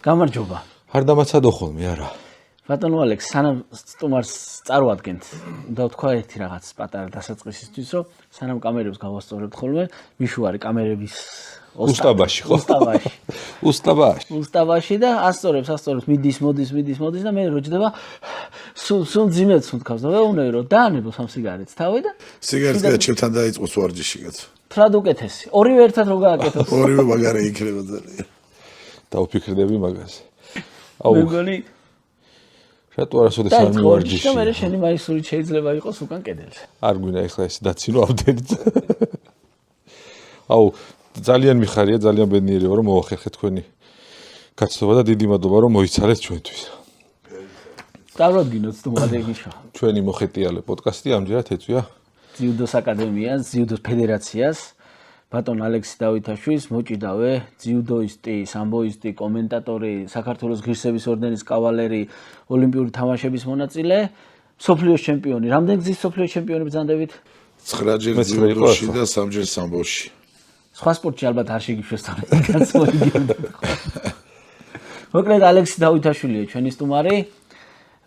გამარჯობა. არ დამაცადო ხოლმე არა. ბატონო ალექს, სანამ სტუმარს წარვადგენთ, უნდა ვთქვა ერთი რაღაც პატარა დასაწყისისთვის, რომ სანამ კამერებს გავასწორებთ ხოლმე, მიშუარი კამერების უსტაბაში ხო? უსტაბაში და ასწორებს, მიდის და მე როჯდება სულ ძიმეთს უთქავს და ვეუბნები რომ დაანებო სამ სიგარეტს თავი და სიგარეტს და ჩემთან დაიწყოს ვარჯიში კაცო. ფრად უკეთესი. ორივე ერთად რო გააკეთოს. ორივე მაგარი იქნება ძალიან. დავფიქრდები მაგაზე. მე მგონი რატო არასოდეს არ მივარჯიში? და მე შენი მაისური შეიძლება იყოს უკან კედელზე. არ გვინდა ეხლა ეს დაცინო ამდენით. ძალიან მიხარია, ძალიან ბედნიერია რომ მოახერხეთ თქვენი გაცნობა და დიდი მადლობა რომ მოიცალეთ ჩვენთვის. დავადგინოთ სტუმარებიშო. ჩვენი მოხეტიალე პოდკასტი ამჯერად ეწვია ძიუდოს აკადემიას, ძიუდოს ფედერაციას, ბატონ ალექსი დავითაშვილის მოჭიდავე, ძიუდოისტი, სამბოისტი, კომენტატორი, საქართველოს ღირსების ორდენის კავალერი, ოლიმპიური თამაშების მონაწილე, მსოფლიოს ჩემპიონი. რამდენი გზის მსოფლიოს ჩემპიონი ბრძანდებით? 9ჯერ ძიუდოში და 3ჯერ სამბოში. სხვა სპორტში ალბათ არ შეგიშვეს თორე იქაც მოიგებდა. მოკლედ ალექსი დავითაშვილია ჩვენი სტუმარი,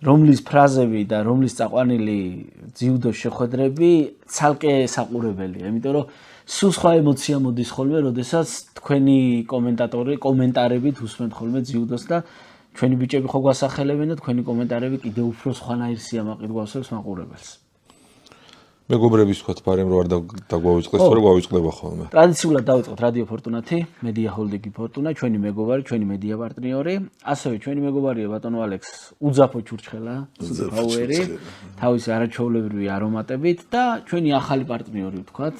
რომლის ფრაზები და რომლის წაყვანილი ძიუდოს შეხვედრები ცალკე საყურებელია, იმიტომ რომ სულ სხვა ემოცია მოდის ხოლმე, როდესაც თქვენი კომენტარებით უსმენთ ხოლმე ძიუდოს და ჩვენი ბიჭები ხო გვასახელებენ და თქვენი კომენტარები კიდევ უფრო სხვანაირ სიამაყით გვასწრებს მაყურებელს. მეგობრების ვთქვათ, ბარემ რო არ დაგვავიწყდეს, თორე გვავიწყდება ხოლმე. ტრადიციულად დავიწყოთ რადიო ფორტუნათი, მედია ჰოლდინგი ფორტუნა, ჩვენი მეგობარი, ჩვენი მედია პარტნიორი, ასევე ჩვენი მეგობარია ბატონო ალექს, უძაფო ჩურჩხელა, პაუერი, თავისი არაჩვეულებრივი არომატებით და ჩვენი ახალი პარტნიორი ვთქვათ,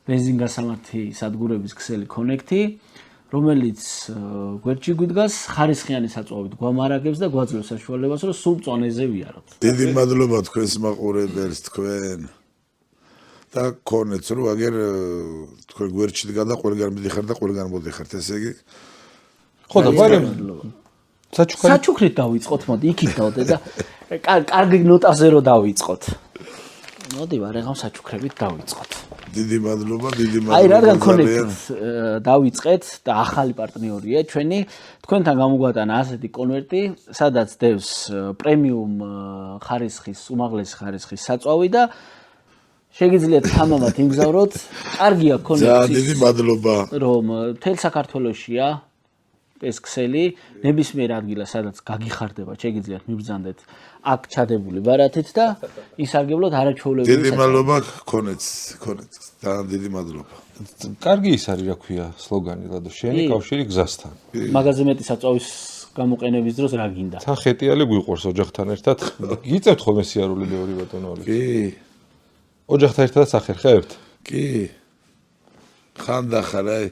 ბენზინგასამართი სადგურების ქსელი კონექტი, რომელიც გვერდში გვიდგას, ხარისხიანი საწვავით გვამარაგებს და გვაძლევს საშუალებას, რომ სულ წონეზე ვიაროთ. დიდი მადლობა თქვენს მაყურებელს თქვენ. და ქონეთს რომ აგერ თქვენ გვერდში დგა და ყველგან მიდიხარ და ყველგან მოდიხართ, ესე იგი. ხო და ბარემ საჩუქრით დავიწყოთ, მოდი, იქით დავდე და კარგი ნოტაზე რო დავიწყოთ. მოდი, ვარეღამ საჩუქრებით დავიწყოთ. დიდი მადლობა. აი, რადგან კონექტით დავიწყეთ და ახალი პარტნიორია ჩვენი, თქვენთან გამოგვატანა ასეთი კონვერტი, სადაც დევს პრემიუმ ხარისხის, უმაღლესი ხარისხის საწვავი და შეგიძლიათ თამამად იმგზავროთ. კარგია კონექტი. ძალიან დიდი მადლობა. რომ მთელ საქართველოშია ეს ქსელი, ნებისმიერ ადგილას, სადაც გაგიხარდება, შეგიძლიათ მიბრძანდეთ აქ ჩადებული ბარათით და ისარგებლოთ არაჩვეულებრივი. დიდი მადლობა ქონეთს. ძალიან დიდი მადლობა. კარგი ის არის, რა ქვია, სლოგანი ლადო, შენი კავშირი გზასთან. მაგაზე მეტი საწვავის გამოყენების დროს რა გინდა? თან ხეტიალე გვიყვარს ოჯახთან ერთად. გიწევთ ხოლმე სიარული მეორე ბატონო ალექს? კი. ოჯახთან ერთადაც ახერხებთ? კი. ხანდახარ აი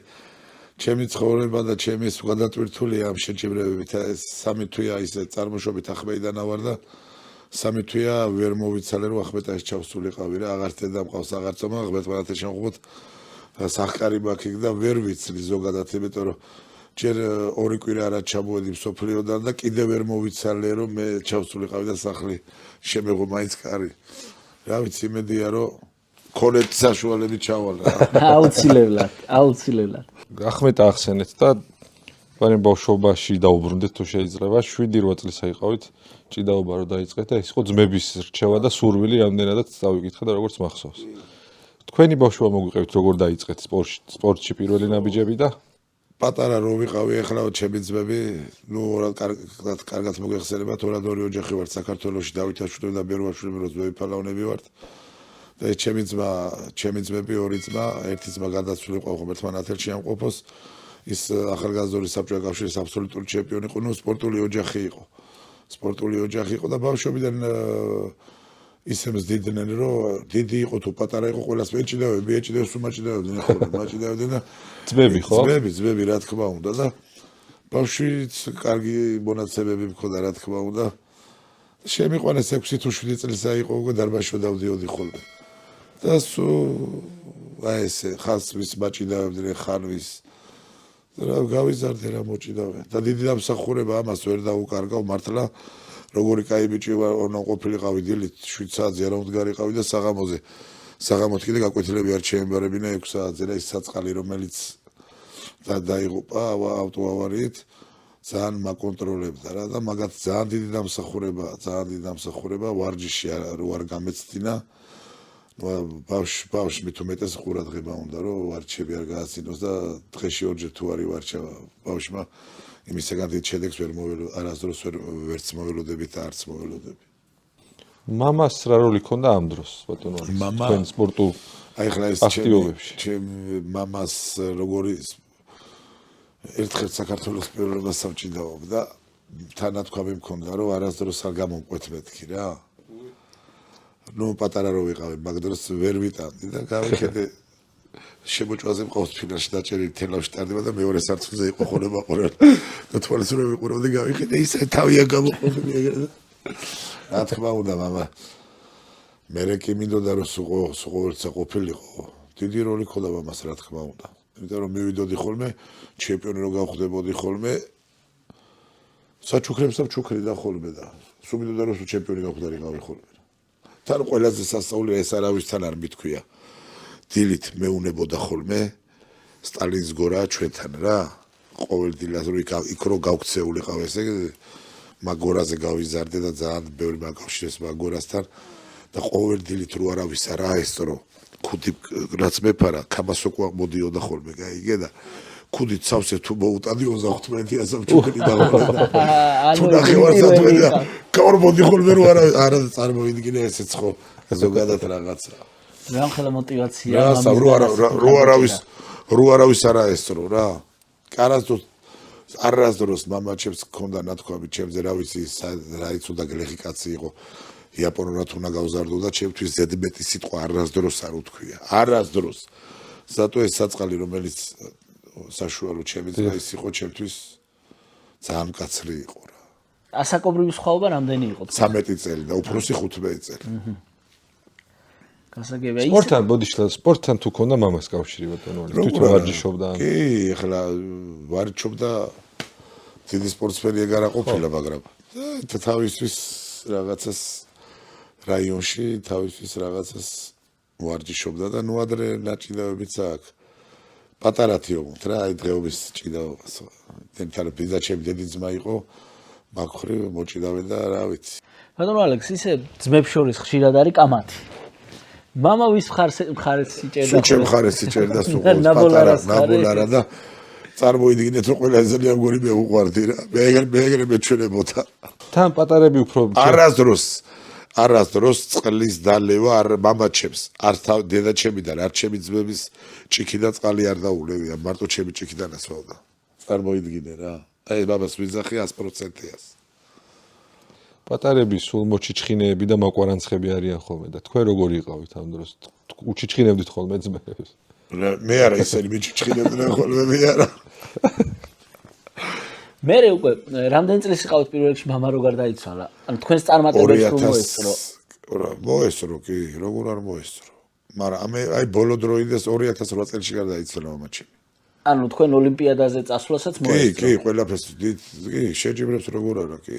ჩემი ცხოვრება და ჩემი გადატვირთულია ამ შეჯიბრებებით. სამი თვეა ისე წარმოშობით ახმეიდან ავარ და სამი თვეა ვერ მოვიცალე რომ ახმეტაში ჩავსულიყავი რა, აღარც დედა მყავს, აღარც ომა, ახმეტმანათე შემოხობთ სახკარი ბაქი და ვერ ვიცლი ზოგადად, იმიტომ რომ ჯერ ორი კვირა არა ჩამოვედი მსოფლიოდან და კიდევ ვერ მოვიცალე რომ მე ჩავსულიყავი და სახლი შემეღო მაინც კარი. რა ვიცი, იმედია რომ ქონეთ საშუალებით ჩავალ რა. აუცილებლად. ახმეტა ახსენეთ და ბარემ ბავშვობაში დაუბრუნდეთ თუ შეიძლება 7-8 წლისა იყავით ჭიდაობა რო დაიწყეთ და ის იყო ძმების რჩევა და სურვილი რამდენადაც დავიკითხე და როგორც მახსოვს. თქვენი ბავშვობა მოგვიყევით როგორ დაიწყეთ სპორტში პირველი ნაბიჯები და პატარა რო ვიყავი ახლა ჩემი ძმები, კარგად მოგეხსენებათ, ორად-ორი ოჯახი ვართ საქართველოში, დავითაშვილები და ბერვაშვილები რო ძმები ფალავნები ვართ. და ჩემი ძმები ორი ძმა, ერთი ძმა გადაცვლილი იყო ღმერთთან ათელში ამყოფოს. ის ახალგაზრდული საბჭოთა კავშირის აბსოლუტური ჩემპიონი იყო, სპორტული ოჯახი იყო და ბავშვობიდან ისე მზდიდნენ, რომ დიდი იყო თუ პატარა იყო, ყველას ეჭიდავდნენ, მაჭიდავდნენ და ძმები ხო? ძმები რა თქმა უნდა და ბავშვიც კარგი მონაცემები მქონდა რა თქმა უნდა. შემიყვანეს 6 თუ 7 წელსა იყო უკვე დარბაზში დავდიოდი ხოლმე. და აი ესე ხასვის მაჭიდავდნენ ხანვის რა გავიზარდე რა მოჭიდავე და დიდი დამსახურება ამას ვერ დაუკარგავ მართლა როგორი кай ბიჭი ვარ ორნო ყოფილიყავი დილით 7 საათზე არ მომდგარიყავი და საღამოთი კიდე გაკვეთილები არ შეემბარებინა 6 საათზე და ის საწყალი რომელიც დაიღუპა ავტოავარიით ძალიან მაკონტროლებდა რა და მაგათ ძალიან დიდი დამსახურება ვარჯიში რო არ გამეცდინა ბავშვი მით უმეტეს ყურადღება უნდა რომ ვარჯიშები არ გააცინოს და დღეში ორჯერ თუ არის ვარჯიშა ბავშვმა იმისაგან დიდ შედეგს ვერ არასდროს ვერც მოველოდებით და არც მოველოდები მამას რა როლი ქონდა ამ დროს ბატონო თქვენ სპორტულ აი ხლა ეს ჩემ მამას როგორი ერთხელ საქართველოს პირველობას სამჭიდაობდა თანათქვამი მქონდა რომ არასდროს არ გამომყვეთ მეთქი რა ნუ პატარა რო ვიყავი მაგ დროს ვერ ვიტანდი და გავიქედე შემოჭვაზე მყავს ფინალში დაჭერილი თელავში ტარდება და მეორე სართულზე იყო ხოლმე და თვალის რო ვიყურავდი გავიქედე ისე თავია გამოყოფილი ეგრე რა თქმა უნდა მამა მე კი მინდოდა რომ სულ ყოფილიყო დიდი როლი ქონდა მამას რა თქმა უნდა იმიტომ რომ მივიდოდი ხოლმე ჩემპიონი რო გავხდებოდი ხოლმე საჩუქრებს და ჩუქრიდა ხოლმე და სულ მინდოდა რომ ჩემპიონი გავხდარიყავი ხოლმე თან ყველაზე სასწაული ეს არავისთან არ მithქვია დილით მეუნებოდა ხოლმე სტალინის გორა ჩვენთან რა ყოველ დილას რო იქ რო გავქცეულიყავ ესე მაგორაზე გავიზარდე და ძალიან ბევრი მაკავშირეს მაგორასთან და ყოველ დილით რო არავის არა ესწრო ქუდი რაც მეფარა კამასოკვა მოდიოდა ხოლმე გაიგე და ქუდით სავსე თუ მოუტადი 35-ას ჩუქრი დავყავდა თუ ნახევარსატვე და კორმოდი ხოლმე რო არა წარმოიდგინე ესეც ხო ზოგადად რაღაცა რა ხელა мотиваცია რო არავის არა ესწრო რა არასდროს მამაჩემს ქონდა ნათქვამი ჩემზე რა ვიცი რაიც უნდა გლეხი კაცი იყო იაპონურად უნდა გავზარდო და ჩემთვის ზედმეტი სიტყვა არასდროს არ უთქვია არასდროს ზატო ეს საწყალი რომელიც საშუალო ჩემი ძმა ის იყო ჩემთვის ძალიან მკაცრი იყო რა ასაკობრივი სხვაობა რამდენი იყო 13 წელი და უფროსი 15 წელი გასაგებია სპორტთან ბოდიშლა სპორტთან თუ ქონდა მამას კავშირი ბატონო თვითონ ვარჯიშობდა კი ეხლა ვარჯიშობდა დიდი სპორტსმენი ეგ არ ყოფილა მაგრამ თავისთვის რაღაცას რაიონში თავისთვის რაღაცას ვარჯიშობდა და ნუ ადრე ნაჭიდავებიც აქვს პატარა თიობთ რა აი დღეობის ჭიდაობას თემთან ბიზაჩები დიდი ძმა იყო მაგხრი მოჭიდავენ და რა ვიცი ბატონო ალექს ისე ძმებს შორის ხშირად არის კამათი მამა ვის მხარეს იჭერდა სულ ჩემ მხარეს იჭერდა სულ პატარა ნაბოლარა და წარმოიდგინეთ რომ ყველა ძალიან გორი მე უყვარდი რა მე ეგრე მეჩვენებოდა თან პატარები უფრო არასდროს წყლის დალევა არ მამაჩემს არ დედაჩემიდან არ ჩემი ძმების ჭიქიდან წყალი არ დაულევია მარტო ჩემი ჭიქიდან ასვავდა წარმოიდგინე რა აი ბაბას ვიზახი 100%-იას პატარები სულ მოჩიჩხინეები და მაკვარანცხები არიან ხოლმე და თქვენ როგორი იყავით ამ დროს უჩიჩხინებდით ხოლმე ძმებს მე არა ისინი მიჩიჩხინებდნენ ხოლმე მე არა მე უკვე რამდენი წლის იყავით პირველ რიგში მამა როგორ დაიცვალა ანუ თქვენს წარმატებებს თუ მოესწრო მოესწრო კი როგორ არ მოესწრო მაგრამ აი ბოლო დროინდეს 2008 წელს გარდაიცვალა მამაჩემი ანუ თქვენ ოლიმპიადაზე წასვლასაც მოესწრო კი ყველაფერს კი შეჯიბრებს როგორ არა კი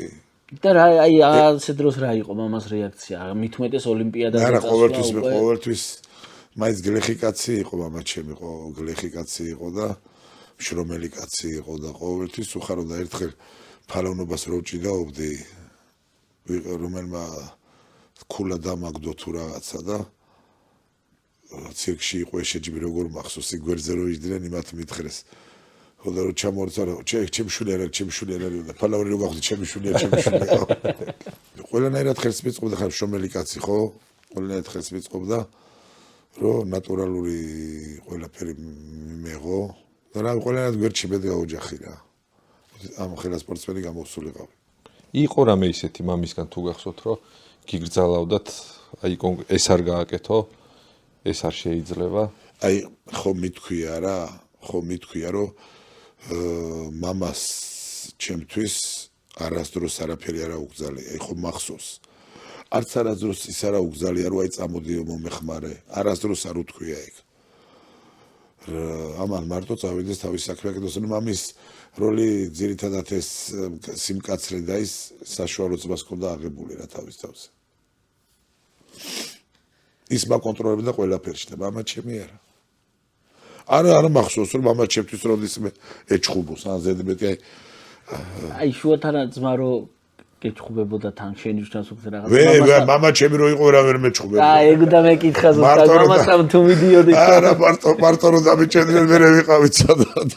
და რა აი ასე დროს რა იყო მამას რეაქცია მით უმეტეს ოლიმპიადაზე არა ყოველთვის მაინც გლეხი კაცი იყო მამაჩემი ხო გლეხი კაცი იყო და შრომელი კაცი იყო და ყოველთვის უხარო და ერთხელ ფალონობას რო ჭიდაობდი რომელმა ქულა დამაგდო თუ რაღაცა და ცირკში იყო შეჯიბი როგორ მახსოვს იგვერზე რო იჯდნენ იმათ მითხრეს ხო და რო ჩამორწარო ჩემი შვილი არა და ფალავრი რო გახვდი ჩემი შვილია ყველანაირად ხელს მიწყობდა ხარ შრომელი კაცი ხო ყველანაირად ხელს მიწყობდა რომ ნატურალური ყველაფერი მიღო და რა ყველანაირად გვერდში მე გაოჯახი რა ამ ხელა სპორტსმენი გამოსულიყავი იყო რამე ისეთი მამისგან თუ გახსოვთ რომ გიგრძალავდათ აი ეს არ გააკეთო ეს არ შეიძლება აი ხომ მithქვია რომ მამას ჩემთვის არასდროს არაფერი არ აუგზალია აი ხომ მახსოვს არც არასდროს ის არ აუგზალია რომ აი წამოდიო მომეხმარე არასდროს არ უთქვია ეგ ამან მარტო წავიდეს თავის საქმე აკეთოს და მამის როლი ძირითადად ეს სიმკაცრე და ის საშუალო ძმას ჰქონდა აღებული რა თავის თავზე ის მაკონტროლებდა ყველაფერში და მამაჩემი არა მახსოვს რომ მამაჩემთვის როდისმე ეჩხუბოს ან ზედმეტი აი შუათანა ძმა რო გეჩხუბებოდა თან შენიშნავს უკვე რაღაც ვე მამა ჩემი რო იყო რა ვერ მეჩხუბებდა აი ეგ და მე კითხა ზუსტად მამასთან თუ მიდიოდი არა მარტო რო დამიჭერდნენ მე ვიყავით სადღაც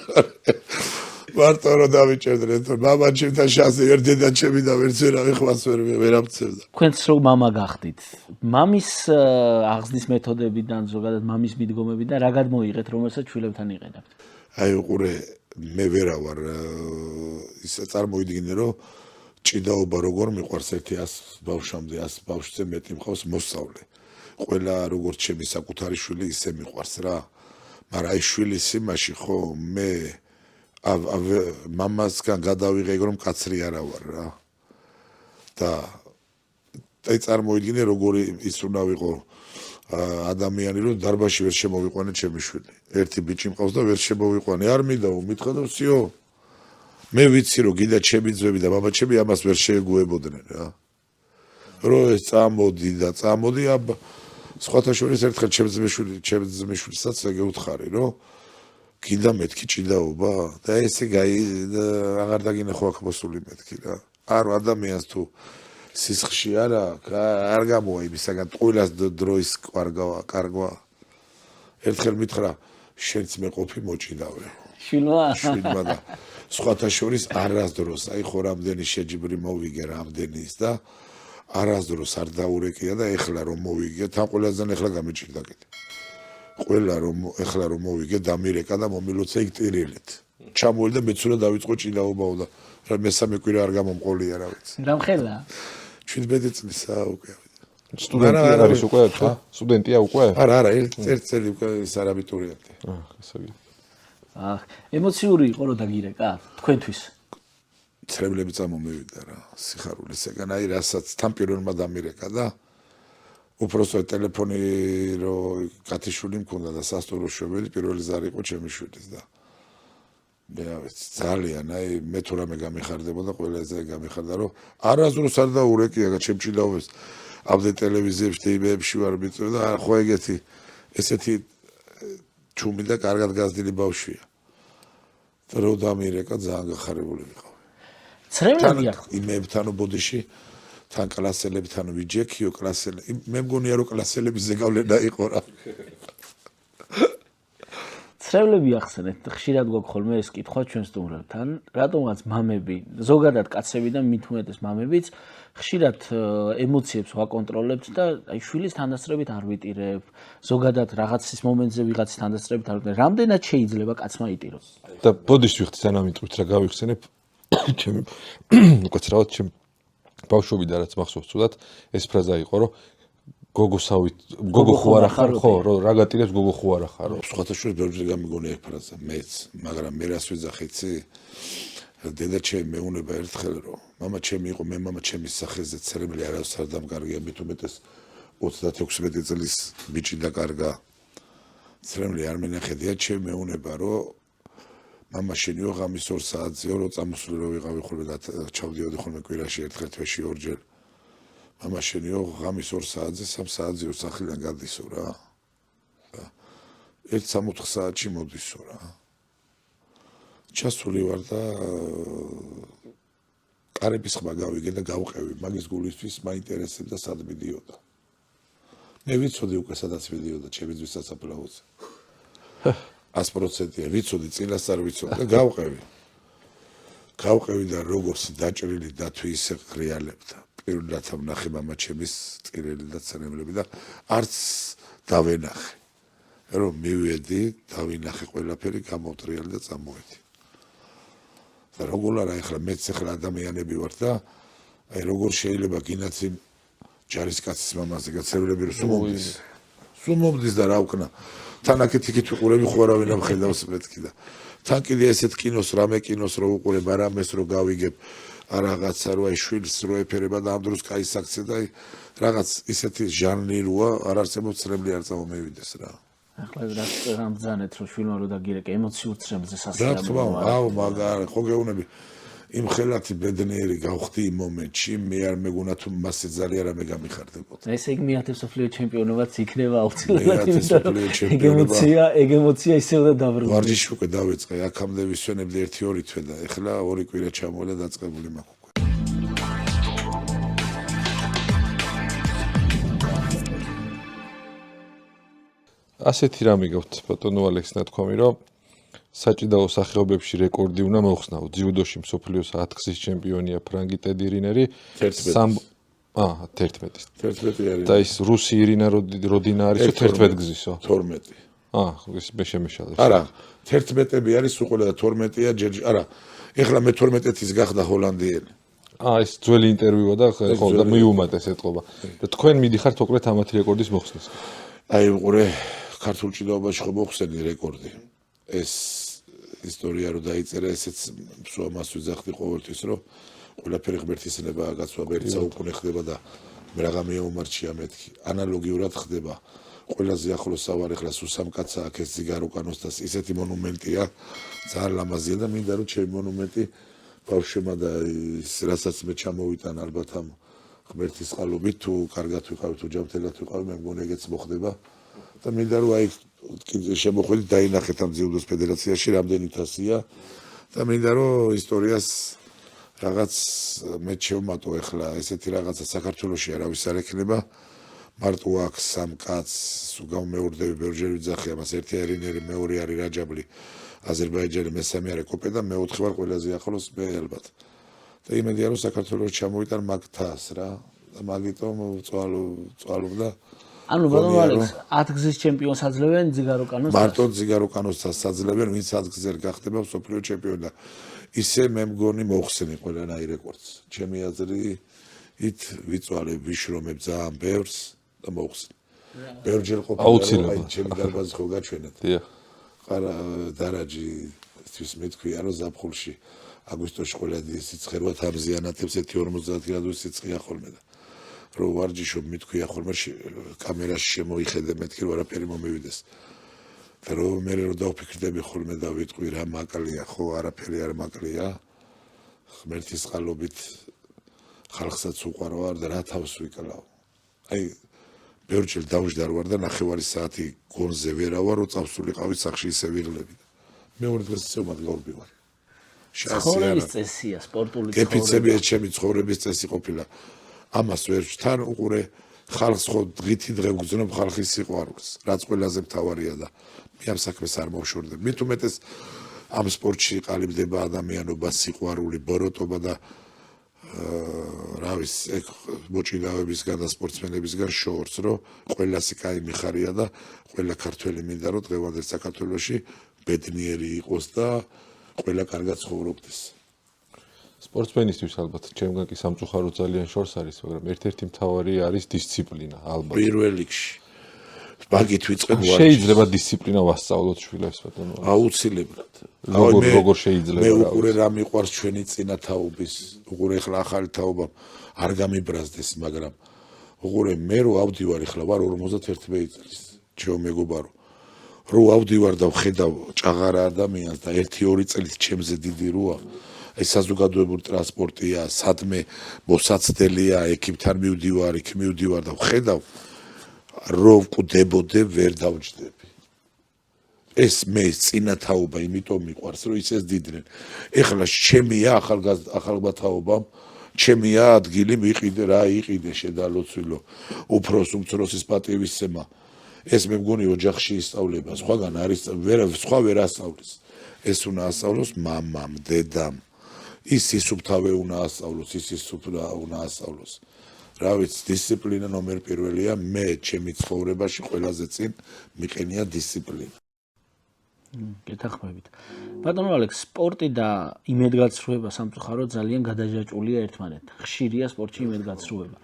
მარტო რო დამიჭერდნენ მამა ჩემთან შანსი ვერ დედა ჩემი და ვერც ვერავი ხვას ვერ ამცევდა თქვენც რო მამა გახდით მამის აღზრდის მეთოდებიდან ზოგადად მამის მიდგომებიდან რა გადმოიღეთ რომელსაც შვილებთან იყენებთ აი უყურე მე ვერა ვარ ისე წარმოიდგინე რომ ჭიდაობა როგორ მიყვარს ერთი 100 ბავშვამდე 100 ბავშვზე მეტი მყავს მოსწავლე ყველა როგორც ჩემი საკუთარი შვილი ისე მიყვარს რა მაგრამ აი შვილის იმაში ხო მე მამასგან გადავიღე რომ კაცრი არა ვარ რა და აი წარმოიდგინე როგორი ის უნდა ვიყო ადამიანი რომ დარბაზში ვერ შემოვიყვანე ჩემი შვილი ერთი ბიჭი მყავს და ვერ შემოვიყვანე არ მინდაო მითხრა და ვსიო მე ვიცი რომ გიდა ჩემი ძმები და მამა ჩემი ამას ვერ შეეგუებოდნენ რა რო ეს წამოდი სხვათა შორის ერთხელ ჩემი ძმისშვილისაც გეუთხარი რომ გიდა მეთქი ჭიდაობა და ესე აღარ დაგინახო აქ მოსული მეთქი რა არ ადამიანს თუ სისხლში არ გამოა იმისაგან ტყუილას დროის კარგვა ერთხელ მითხრა შენც მეყოფი მოჭიდავე შვილმა და სხვათა შორის არასდროს აი ხო რამდენი შეჯიბრი მოვიგე რამდენის და არასდროს არ დაურეკია და ეხლა რომ მოვიგე თან ყველაზეან ეხლა გამიჭირდა კიდე ყველა რომ ეხლა რომ მოვიგე დამირეკა და მომილოცა იქ ტირილით ჩამოვიდა და მეც უნდა დავიწყო ჭიდაობაო და რა მესამე კვირა არ გამომყოლია რა ვიცი რამხელა 17 წლისა უკვე სტუდენტი არის უკვე ხა სტუდენტია უკვე არა ერთ წელი უკვე სარაბიტურიენტი ესე ემოციური იყო რომ დაგირეკა თქვენთვის ცრემლები წამომივიდა რა სიხარულისგან აი რასაც თან პირველმა დამირეკა და უпросто ტელეფონი რო კათიშვილი მქონდა და სასტუმრო შვებელი პირველი ზარი იყო ჩემი შვილის და მე ვიცი ძალიან აი მე თუ რამე გამიხარდებოდა ყველაზე გამიხარდა რომ არასდროს არ დაურეკია ჩემ ჭიდაობას აბდე ტელევიზიებში ტივებში ვარ მიწევ და ხო ეგეთი ესეთი ჩუმი და კარგად გაზრდილი ბავშვია და რო დამირეკა ძალიან გახარებული ვიყავ ცრემლები აქვს იმებთან ბოდიში თან კლასელებთან ვიჯექიო კლასელები მე მგონია რომ კლასელების ზეგავლენა იყო რა ცრემლები ახსენეთ ხშირად გვაქვს ხოლმე ეს კითხვა ჩვენ სტუმრებთან რატომღაც მამები ზოგადად კაცები და მით უმეტეს მამებიც ხშირად ემოციებს ვაკონტროლებთ და აი შვილის თანდასწრებით არ ვიტირებ ზოგადად რაღაცის მომენტზე ვიღაცის თანდასწრებით არ ვიტირებ რამდენად შეიძლება კაცმა იტიროს და ბოდიშ ვიხდი სანამ იტყვით რა გავიხსენებ ჩემ უკაცრავად ჩემ ბავშვობიდან რაც მახსოვს თუდად ეს ფრაზა იყო რომ გოგო ხო არ ახარ ხო რა გატირებს გოგო ხო არ ახარო სხვათა შორის ბევრი გამიგონია ეს ფრაზა მეც მაგრამ მე რას ვიძახიცი დედა ჩემი მეუნება ერთხელ რომ მამა ჩემი იყო მე მამა ჩემის სახეზე ცრემლი არავის არ დამკარგია მით უმეტეს 36 წლის ბიჭი დაკარგა ცრემლი არ მენახედია ჩემი მეუნება რომ მამა შენიო ღამის 2 საათზე რო წამოსული რო ვიყავი ხოლმე და ჩავდიოდი ხოლმე კვირაში ერთხელ თვეში ორჯერ მამა შენიო ღამის 2 საათზე 3 საათზე სახლიდან გადისო რა 1-3 საათში მოდისო რა ჩასული ვარ და კარების ხმა გავიგე და გავყევი მაგის გულისთვის მაინტერესებდა სად მიდიოდა მე ვიცოდი უკვე სადაც მიდიოდა ჩემი ძვის სასაფლაოზე 100%-ია ვიცოდი წილას არ ვიცოდი და გავყევი და როგორც დაჭრილი დათვი ისე ღრიალებდა პირველად ვნახე მამა ჩემის წირელი და ცრემლები და არც დავენახე რომ მივედი დავინახე ყველაფერი გამოვტრიალი და წამოვედი და როგორ არა ეხლა მეც ეხლა ადამიანები ვარ და აი როგორ შეიძლება გინაცი ჯარისკაცის მამაზე გაცევლები რომ სუმობდის და რა ვკნა თან აქეთ-იქით ვიყურები ხო არავინ არ ხედავს მეთქი და თან კიდე ესეთ კინოს რამე კინოს რო უყურებ არამეს რო გავიგებ რაღაცა რო აი შვილს რო ეფერება და ამ დროს კაი საქცე და აი რაღაც ისეთი ჟანრი როა არ არსებობს ცრემლი არ წამომევიდეს რა ახლა რამდენად რომ შვილმა რო დაგირეკა ემოციურ ცრემლზე რა თქმა უნდა აუ მაგარ ხო გეუბნები იმ ხელათი ბედნიერი გავხდი იმ მომენტში, მე არ მეგონა თუ მასე ძალიან რამე გამიხარდებოდა. ესე იგი მეათე მსოფლიო ჩემპიონობაც იქნება აუცილებლად, მეათე მსოფლიო ჩემპიონობა. ეგ ემოცია ისევ და დაბრუნდა. ვარჯიში უკვე დავიწყე, აქამდე ვისვენებდი 1-2 თვე და ეხლა 2 კვირა ჩამოვიდა დაწყებული მაქვს უკვე. ასეთი რამე გაქვთ ბატონო ალექს ნათქვამი, რომ საჭიდაო სახეობებში რეკორდი უნდა მოხსნაო. ძიუდოში მსოფლიოს 10-გზის ჩემპიონია ფრანგი ტედი რინერი. 11. 11. და ის რუსი ირინა როდინა არისო 11 გზისო. 12. ის მე შემეშალებს. არა, 11-ები არის უყოლა და 12-ია ჯერჯი. არა, ეხლა მე 12-ის გახდა ჰოლანდიელი. ეს ძველი ინტერვიუა და ხო და მიუმატეს ეთყობა. და თქვენ მიდიხართ ოქრეთ ამათი რეკორდის მოხსნის. აი უყურე ქართულ ჭიდაობაში ხო მოხსენი რეკორდი. ეს ისტორია რო დაიწერა, ესეც მსვამას ვიძახდი ყოველთვის, რომ ყველაფერი ღმერთისნება გაცვა ერთ საუკუნე ხდება და მე რაღა მეომარჩია მეთქი. ანალოგიურად ხდება. ყველაზე ახლოს ავარ ეხლა სუსამ კაცა აქ ეს ზიგარუკანოს და ისეთი მონუმენტია, ძალიან ლამაზია და მინდა რომ ჩემი მონუმენტი ბავშვებმა და ის რასაც მე ჩამოვიტან ალბათ ამ ღმერთის წყალობით თუ კარგად ვიყავი თუ ჯანმრთელად ვიყავი, მე მგონი ეგეც მოხდება. და მინდა რომ აი შემოხვედით დაინახეთ ამ ძიუდოს ფედერაციაში რამდენი თასია და მინდა რომ ისტორიას რაღაც მე შევმატო ეხლა ესეთი რაღაცა საქართველოში არავის არ ექნება მარტო აქ სამ კაცს უგამეორდები ბევრჯერ ვიძახი ამას ერთი ერინერი მეორე არის რაჯაბლი აზერბაიჯანი მესამე არის კოპე და მეოთხე ვარ ყველაზე ახლოს მე ალბათ და იმედია რომ საქართველოს ჩამოვიტან მაგ თას რა და მაგიტომ წვალობდა ანუ ბატონო ალექს 10 გზის ჩემპიონს აძლევენ ზიგარუკანოს მარტო ზიგარუკანოს აძლევენ ვინც 10 გზեր გახდება მსოფლიო ჩემპიონი და ისე მე მგონი მოხსენი ყველანაირ რეკორდს ჩემი აზრით ვიწვალე ვიშრომებ ძალიან ბევრს და მოხსენი ბევრჯერ ყოფილა აი ჩემი დარბაზი ხო გაჩვენეთ დიახ ყარა დარაჯი ის მეთქვია რომ ზაფხულში აგვისტოში ყველა სიცხერვა თამზიანათებს 50 გრადუსი სიცხეა ხოლმე და რო ვარჯიშობ მithქვია ხოლმე კამერაში შემოიხედე მეთქი რომ არაფერი მომივიდეს და რომ მე რო დავფიქრდები ხოლმე და ვიტყვი რა მაკლია ხო არაფერი არ მაკლია ღმერთის წყალობით ხალხსაც უყვარვარ და რა თავს ვიკლავ აი ბევრჯერ დავждარ ვარ და 9 საათი გონზე ვერა ვარ რომ წავსულიყავი სახში ისე ვიღლები მეორე დღეს ისევ მაგალბი ვარ ცხოვრების წესია სპორტული ცხოვრება გეფიცები ეს ჩემი ცხოვრების წესი ყოფილა ამას ვერ თან უყურე ხალხს ხო დღითი დღე ვგზნობ ხალხის სიყვარულს რაც ყველაზე მთავარია და მე ამ საქმეს არ მოვშორდებ მით უმეტეს ამ სპორტში ყალიბდება ადამიანობა სიყვარული ბოროტობა და რა ვიცი ეგ მოჭიდავებისგან და სპორტსმენებისგან შორს რომ ყველასი კაი მიხარია და ყველა ქართველი მინდა რომ დღევანდელ საქართველოში ბედნიერი იყოს და ყველა კარგად ცხოვრობდეს სპორტსმენისთვის ალბათ ჩემგან კი სამწუხარო ძალიან შორს არის, მაგრამ ერთ-ერთი მთავარი არის დისციპლინა, ალბათ. პირველ რიგში. მაგით ვიწყებ ვარ. შეიძლება დისციპლინა ვასწავლოთ შვილებს, ბატონო. აუცილებლად. როგორ შეიძლება? მე უყურე რა მიყვარს ჩვენი წინა თაობის. უყურე ახლა ახალი თაობა არ გამიბრაზდეს, მაგრამ უყურე მე რო ავდივარ ახლა ვარ 51 წლის. ჩემო მეგობარო. რო ავდივარ და ვხედავ ჭაღარა ადამიანს და 1-2 წელი ჩემზე დიდი როა ეს საზოგადოებრივი ტრანსპორტია, სადმე მოსაცდელია, ეკიპთან მივდივარ, იქ მივდივარ და ვხედავ, რომ ვკვდებოდე, ვერ დავჯდები. ეს მე წინა თაობა, იმიტომ მიყვარს, რომ ისეს დიდნენ. ეხლა ჩემია ახალგაზრდაობამ, ჩემია ადგილი მიყიდე, რა იყიდე შედალოცვილო, უფროს უმცროსის პატივისცემა. ეს მე მგონი ოჯახში ისწავლება, სხვაგან არის სხვა ვერ ასწავლის. ეს უნდა ასწავლოს მამამ, დედამ. ის სისუფთავე უნდა ასწავლოს, ის სისუფთავე უნდა ასწავლოს. რა ვიცი, დისციპლინა ნომერ პირველია, მე ჩემი ცხოვრებაში ყველაზე წინ მიყენია დისციპლინა. გეთახმებით. ბატონო ალექს, სპორტი და იმედგაცრუება სამწუხაროდ ძალიან გადაჯაჭვულია ერთმანეთთან. ხშირია სპორტში იმედგაცრუება.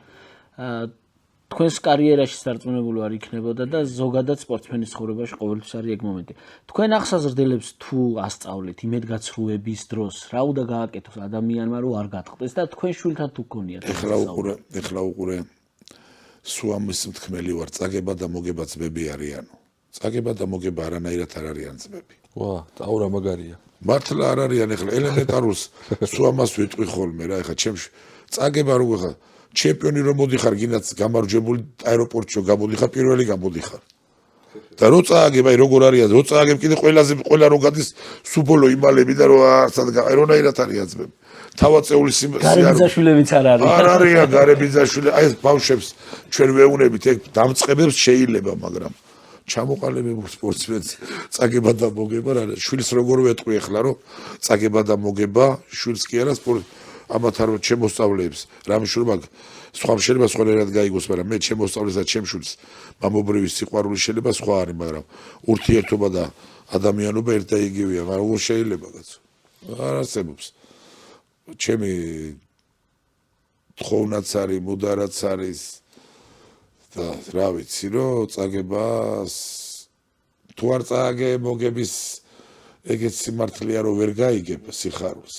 თქვენს კარიერაში სარწმუნებული არ იქნებოდა და ზოგადად სპორტსმენის ცხოვრებაში ყოველთვის არის ეგ მომენტი. თქვენ ახსაზრდელებს თუ ასწავლეთ იმედგაცრუების დროს, რა უნდა გააკეთოს ადამიანმა რომ არ გატყდეს და თქვენ შვილთან თუ გქონიათ. ეხლა უყურე სუამის მთქმელი ვარ, წაგება და მოგება ძმები არიანო. წაგება და მოგება არანაირად არ არიან ძმები. ვა, წაურა მაგარია. მართლა არ არიან ეხლა ელემენტარულს სულ ამას ვიტყვი ხოლმე რა ეხლა ჩემში წაგება როგორ ხარ ჩემპიონი რომ მოდიხარ გინდაც გამარჯვებული აეროპორტში რომ გამოდიხარ პირველი გამოდიხარ და რო წააგებ აი როგორ არის რო წააგებ კიდე ყველა რო გადის სუბოლო იმალები და რო არცად ერონაირად არიან ძმები თავაწეული გარებიძაშვილებიც არ არის არ არიან გარებიძაშვილი აი ეს ბავშვებს ჩვენ ვეუნებით ეგ დამწყებებს შეიძლება მაგრამ ჩამოყალიბებულ სპორტსმენს წაგება და მოგება რა შვილს როგორ ვეტყვი ახლა რომ წაგება და მოგება შვილს კი არა სპორტ ამათ არ შემოსწავლებს რამიშვილმა სხვა შეიძლება სხვანაირად გაიგოს მაგრამ მე შემოსწავლეს და ჩემ შვილს მამობრივი სიყვარული შეიძლება სხვა არის მაგრამ ურთიერთობა და ადამიანობა ერთ და იგივეა მაგრამ როგორ შეიძლება კაცო არ არსებობს ჩემი თხოვნაც არის მუდარაც არის და რა ვიცი რომ წაგებას თუ არ წააგე მოგების ეგეც სიმართლეა რომ ვერ გაიგებ სიხარულს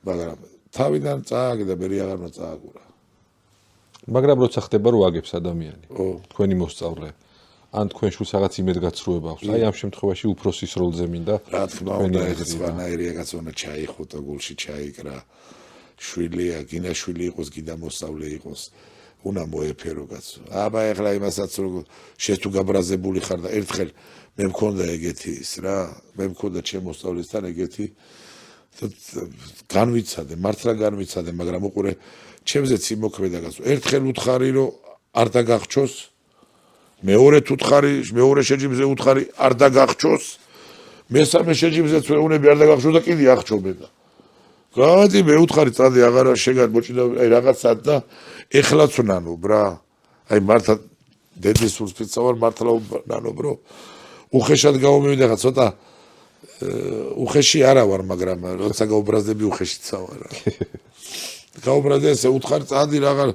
მაგრამ თავიდან წააგე და მე აღარ უნდა წააგურა მაგრამ როცა ხდება რომ აგებს ადამიანი თქვენი მოსწავლე ან თქვენ შულს რაღაც იმედგაცრუება აქვს აი ამ შემთხვევაში უფროსის როლზე მინდა რა თქმა უნდა ეს სხვანაირია კაცო უნდა ჩაიხუტო გულში ჩაიკრა შვილია გინაშვილი იყოს გიდა მოსწავლე იყოს უნდა მოეფერო კაცო აბა ეხლა იმასაც რომ შენ თუ გაბრაზებული ხარ და ერთხელ მე მქონდა ეგეთი ის რა მე მქონდა ჩემ მოსწავლესთან ეგეთი განვიცადე მართლა განვიცადე მაგრამ უყურე ჩემზეც იმოქმედა კაცო ერთხელ უთხარი რომ არ დაგახჩოს მეორედ უთხარი მეორე შეჯიბზე უთხარი არ დაგახჩოს მესამე შეჯიბზეც ვეუნები არ დაგახჩოს და კიდე ახჩობენ და გადი მე უთხარი წადი აღარა შეგარ მოჭიდა აი რაღაცად და ეხლაც ნანო ბრა აი მართლა დედის სულს ვარ მართლა ნანო ბრო უხეშად გამომივიდა ხა ცოტა უხეში არა ვარ მაგრამ როცა გაუბრაზდები უხეშიც ვარ რა გაუბრაზდე ესე უთხარი წადი რაღაც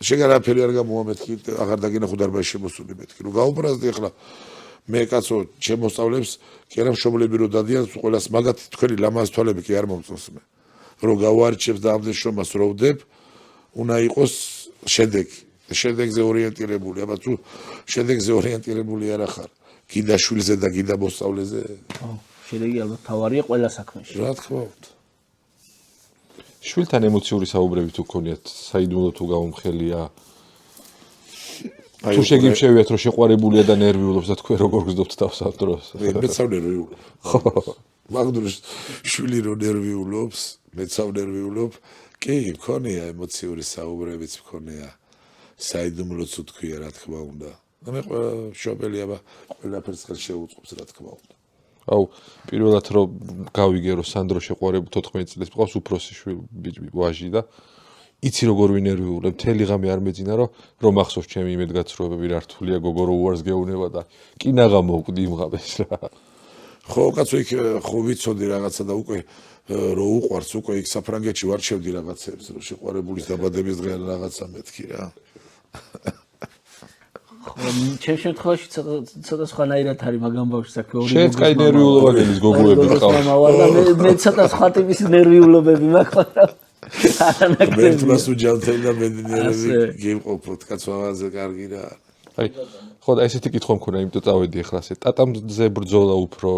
შეგარაფერი არ გამომამეთქი აღარ დაგინახო დარბაზში შემოსული მეთქი რომ გაუბრაზდე ახლა მე კაცო შემოსწავლებს კი არა მშობლები რომ დადიან ყველას მაგათ თქვენი ლამაზ თვალები კი არ მომწონს მე რომ გავარჩევს და ამდენ შრომას რო ვდებ უნდა იყოს შედეგზე ორიენტირებული აბა თუ შედეგზე ორიენტირებული არ ახარ გიდა შვილზე და გიდა მოსწავლეზე შედეგი ალბათ თავარია ყველა საქმეში რა თქმა უნდა შვილთან ემოციური საუბრები თუ გქონიათ საიდუმლო თუ გამომხელია თუ შეგიმშევიათ რომ შეყვარებულია და ნერვიულობს და თქვენ როგორ გზდობთ თავს ამ დროს მეცავ ნერვიულობ მაგდროს შვილი რო ნერვიულობს მეცავ ნერვიულობ კი მქონია ემოციური საუბრებიც მქონია საიდუმლოც თქვია რა თქმა უნდა მე მშობელი აბა ყველაფერს ხელ შეუწყობს რა თქმა უნდა აუ პირველად რომ გავიგე რომ სანდრო შეყვარებული 14 წლის მყავს უფროსი შვილი ვაჟი და იცი როგორ ვინერვიულებ მთელი ღამე არ მეძინა რომ ახსოვს ჩემი იმედგაცრუებები რა რთულია გოგო რო უარს გეუნება და კინაღა მოვკვდი იმ ღამეს რა ხო კაცო იქ ხო ვიცოდი რაღაცა და უკვე რო უყვარს უკვე იქ საფრანგეთში ვარჩევდი რაღაცებს რომ შეყვარებულის დაბადების დღე რაღაცა მეთქი რა ჩემ შემთხვევაში ცოტა სხვანაირად არის მაგამ ბავშვი საქმე ორი შენც კაი ნერვიულობა გელის გოგოები ყავს მე ცოტა სხვა ტიპის ნერვიულობები მაქვს მე თმას უჯანმრთელი და მედინერები გიმყოფოთ კაცო ავაზე კარგი რა აი ხო და ესეთი კითხვა მქონდა იმიტომ წავედი ახლა ასე ტატამზე ბრძოლა უფრო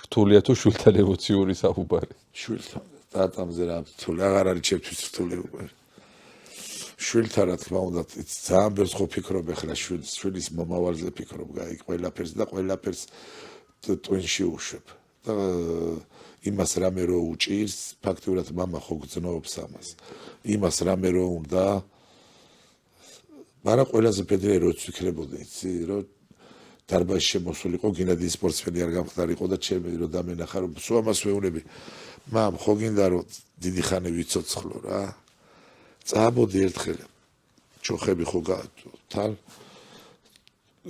რთულია თუ შვილთან ემოციური საუბარი შვილთან ტატამზე რა რთული აღარ არის ჩემთვის რთული უკვე შვილთან რა თქმა უნდა ძალიან ბევრს ხო ფიქრობ ახლა შვილის მომავალზე ფიქრობ გაიგ ყველაფერს და ყველაფერს ტვინში უშვებ და იმას რამე რო უჭირს ფაქტურად мама ხო გძნობს ამას იმას რამე რო უნდა მაგრამ ყველაზე პედრე როც ვიქნებოდი იცი რომ დარბაზში შემოსულიყო გინადი სპორტსმენი არ გამხდარიყო და ჩემი რომ დამენახა რომ სულ ამას ვეუნები მამ ხო გინდა რომ დიდი ხანი ვიცოცხლო რა წააბოდი ერთხელ ჩოხები ხო თან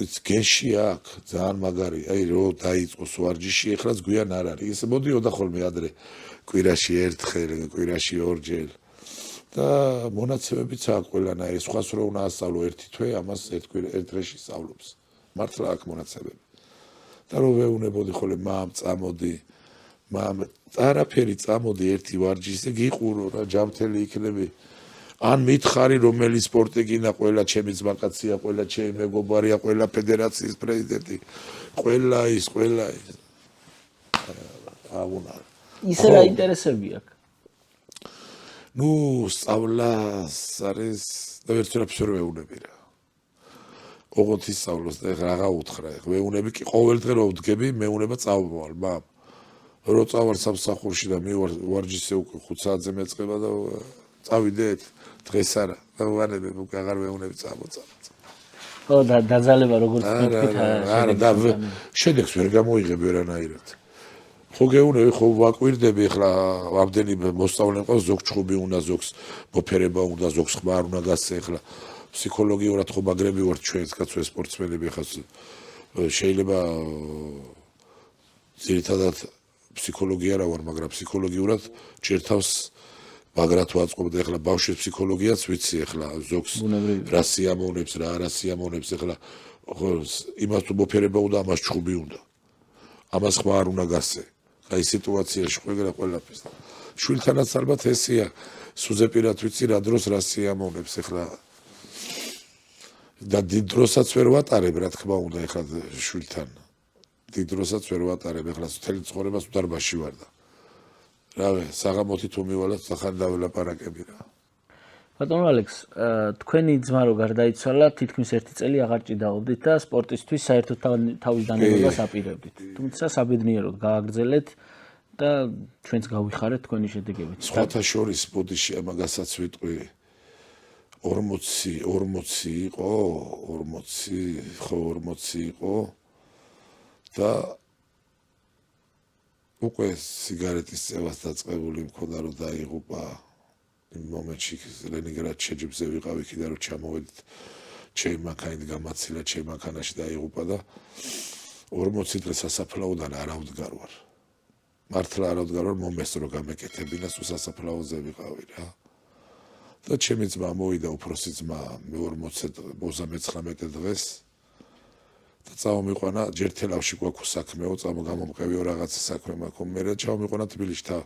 ის გენში აქ ძალიან მაგარი აი რო დაიწყოს ვარჯიში ეხლაც გვიან არ არის ესე მოდიოდა ხოლმე ადრე კვირაში ერთხელ კვირაში ორჯერ და მონაცემებიც აქვს ყველანაირი სხვას რო უნდა ასწავლო ერთი თვე ამას ერთ დღეში სწავლობს მართლა აქვს მონაცემები და რო ვეუნებოდი ხოლმე მამ წამოდი მამ არაფერი წამოდი ერთი ვარჯიშზე გიყურო რა ჯამთელი იქნები ან მითხარი რომელი სპორტი გინდა, ყველა ჩემი ძმაკაცია, ყველა ჩემი მეგობარია, ყველა ფედერაციის პრეზიდენტი, ყველა ის აღუნა. ისე რა ინტერესები აქვს? ნუ სწავლას არის და ვერცერაფერს ვერ ვეუნები რა. ოღონდ ისწავლოს და ეხლა რაღა უთხრა, ეხლა ვეუნები კი ყოველ დღე რო ვდგები, მეუნება წავვალ, მამ. რო წავალ სამსახურში და მივარ ვარჯიშზე უკვე 5 საათზე მეწყება და წავიდეთ დღეს არა და ვანები უკვე აღარ ვეუნები წამოწა. ხო და დაძალება როგორც თქვით არა და შედეგს ვერ გამოიღები ვერანაირად. ხო გეუნები, ხო ვაკვირდები ეხლა ამდენი მოსწავლე მყავს, ზოგ ჩხუბი უნდა, ზოგს მოფერება უნდა, ზოგს ხმარ უნდა გასცე ეხლა ფსიქოლოგიურად ხო მაგრები ვართ ჩვენს კაცო სპორტსმენები ეხლა შეიძლება ძირითადად ფსიქოლოგია რა ვარ, მაგრამ ფსიქოლოგიურად ჯერ თავს მაგრად ვაწყობ და ეხლა ბავშვის ფსიქოლოგიაც ვიცი ეხლა ზოგს რა სიამოვნებს, რა არა სიამოვნებს ეხლა იმას თუ მოფერება უნდა, ამას ჩხუბი უნდა. ამას ხმარ უნდა გასცე. აი სიტუაციაში ხვეგრა ყველაფერს. შვილთანაც ალბათ ესია, სუზეპირად ვიცი რა დროს რა სიამოვნებს ეხლა და დიდ დროსაც ვერ ვატარებ რა თქმა უნდა ეხლა შვილთან. დიდ დროსაც ვერ ვატარებ ეხლა მთელი ცხოვრებას დარბაზში ვარ და რავი საღამოთი თუ მივალოთ სახან დაველაპარაკები რა. ბატონო ალექს, თქვენი ძმა რო გარდაიცვალა, თითქმის 1 წელი აღარ ჭიდაობდით და სპორტისთვის საერთოდ თავის დანებებას აპირებდით. თუმცა საბედნიეროდ გააგრძელეთ და ჩვენც გავიხარეთ თქვენი შედეგებით. სხვათა შორის ბოდიში ამაგასაც ვიტყვი 40 იყო, 40 იყო და უკვე სიგარეტის წევას დაწყებული მქონდა რომ დაიღუპა იმ მომენტში ლენინგრადში შეჯიბზე ვიყავ იქიდან რომ ჩამოვედით ჩემი მანქანით გამაცილა ჩემი მანქანაში დაიღუპა და 40 დღე სასაფლაოდან არავდგარ ვარ მართლა არავდგარ ვარ მომეს რომ გამეკეთებინა სულ სასაფლაოზე ვიყავი რა და ჩემი ძმა მოვიდა უფროსი ძმა მე 39 დღეს და წავმიყვანა ჯერ თელავში გვაქვს საქმეო გამომყევიო რაღაცა საქმე მაქვს მე რა ჩავმიყვანა თბილისში